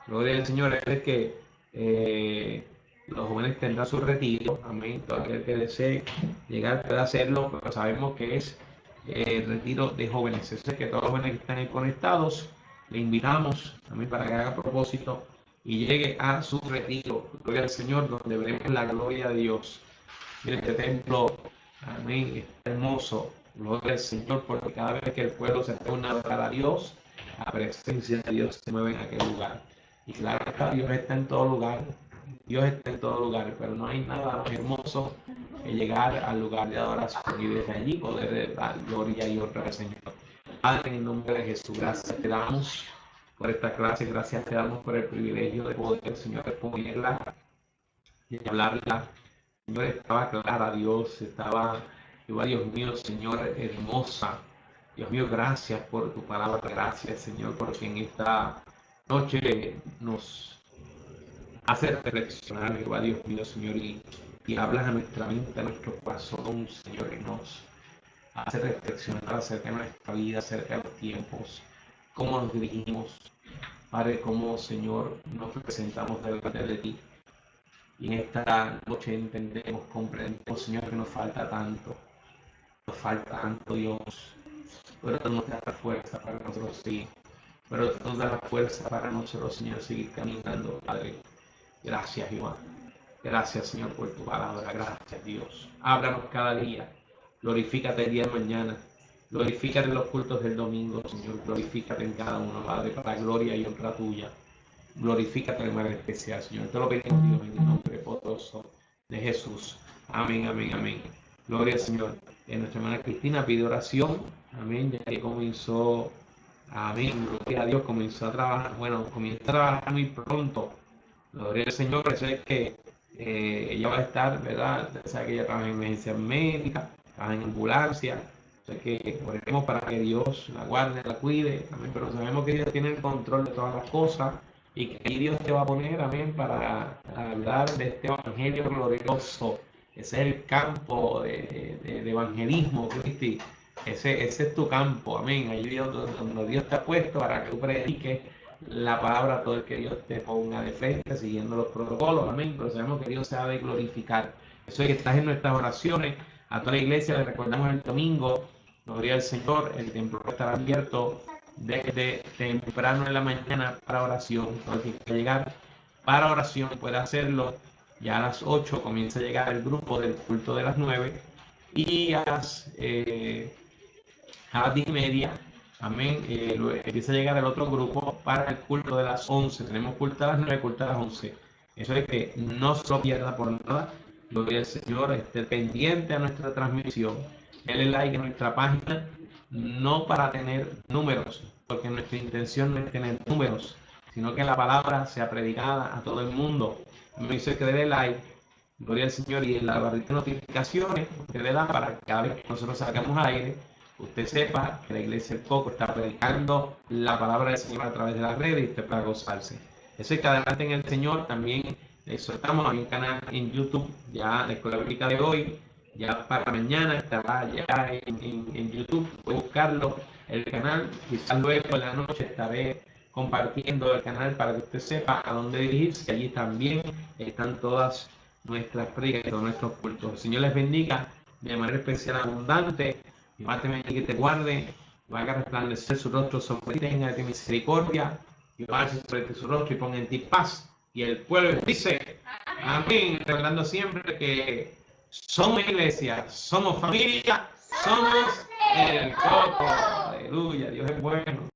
Gloria al Señor, es que los jóvenes tendrán su retiro, amén. Todo aquel que desee llegar puede hacerlo, pero sabemos que es el retiro de jóvenes. Es que todos los jóvenes que están ahí conectados, le invitamos también para que haga propósito y llegue a su retiro. Gloria al Señor, donde veremos la gloria de Dios. Mire, este templo, amén, está hermoso. Gloria al Señor, porque cada vez que el pueblo se reúne a adorar a Dios, la presencia de Dios se mueve en aquel lugar. Y claro que Dios está en todo lugar. Dios está en todo lugar, pero no hay nada más hermoso que llegar al lugar de adoración y desde allí poder dar gloria y honra al Señor. Padre, en el nombre de Jesús, gracias te damos por esta clase, gracias te damos por el privilegio de poder, Señor, exponerla y hablarla. Señor, estaba clara, Dios, estaba, Dios mío, Señor, hermosa. Dios mío, gracias por tu palabra, gracias, Señor, porque en esta noche nos hace reflexionar, Jehová, Dios mío, Señor, y hablas a nuestra mente, a nuestro corazón, Señor, y nos hace reflexionar acerca de nuestra vida, acerca de los tiempos, cómo nos dirigimos, Padre, cómo, Señor, nos presentamos delante de ti. Y en esta noche entendemos, comprendemos, Señor, que nos falta tanto, Dios, pero tú nos das la fuerza para nosotros seguir, pero tú nos das la fuerza para nosotros, Señor, seguir caminando, Padre. Gracias, Jehová. Gracias, Señor, por tu palabra. Gracias, Dios. Háblanos cada día. Glorifícate el día de mañana. Glorifícate en los cultos del domingo, Señor. Glorifícate en cada uno, Padre, para gloria y honra tuya. Glorifícate de manera especial, Señor. Te lo pedimos, Dios, en el nombre poderoso de Jesús. Amén, amén, amén. Gloria al Señor. Nuestra hermana Cristina pide oración. Amén. Ya que comenzó, amén. Gloria a Dios, comenzó a trabajar. Bueno, comienza a trabajar muy pronto. Gloria al Señor. Eso es que ella va a estar, ¿verdad? O sea, que ella trabaja en emergencia médica, trabaja en ambulancia. O sea, que oremos para que Dios la guarde, la cuide. Amén. Pero sabemos que Dios tiene el control de todas las cosas. Y que ahí Dios te va a poner, amén, para hablar de este evangelio glorioso. Ese es el campo de evangelismo, Cristi. Ese es tu campo, amén. Ahí Dios, donde Dios te ha puesto para que tú prediques la palabra a todo el que Dios te ponga de frente, siguiendo los protocolos, amén. Pero sabemos que Dios se ha de glorificar. Eso es que estás en nuestras oraciones. A toda la iglesia le recordamos el domingo, gloria al Señor, el templo estará abierto desde temprano en la mañana para oración. Porque quiere llegar para oración puede hacerlo. Ya a las 8 comienza a llegar el grupo del culto de las 9 y a las 10:30, amén, empieza a llegar el otro grupo para el culto de las 11. Tenemos culto a las 9, culto a las 11. Eso es que no se lo pierda por nada. Gloria al Señor, esté pendiente a nuestra transmisión. Denle like a nuestra página. No para tener números, porque nuestra intención no es tener números, sino que la palabra sea predicada a todo el mundo. Me dice que dé like, gloria al Señor, y en la barrita de notificaciones usted le da para que cada vez que nosotros salgamos al aire, usted sepa que la iglesia del Coco está predicando la palabra del Señor a través de las redes y usted pueda gozarse. Eso es que adelante en el Señor. También soltamos, hay un canal en YouTube, ya la escuela bíblica de hoy. Ya para mañana estará ya en YouTube, puede buscarlo, el canal, quizás luego en la noche estaré compartiendo el canal para que usted sepa a dónde dirigirse. Allí también están todas nuestras predicas, todos nuestros cultos. El Señor les bendiga de manera especial, abundante, y Padre te bendiga y te guarde, y haga resplandecer su rostro sobre ti, tenga de ti misericordia, y pase sobre ti su rostro y ponga en ti paz. Y el pueblo dice, amén, recordando siempre que somos iglesia, somos familia, somos el Coco. Aleluya, Dios es bueno.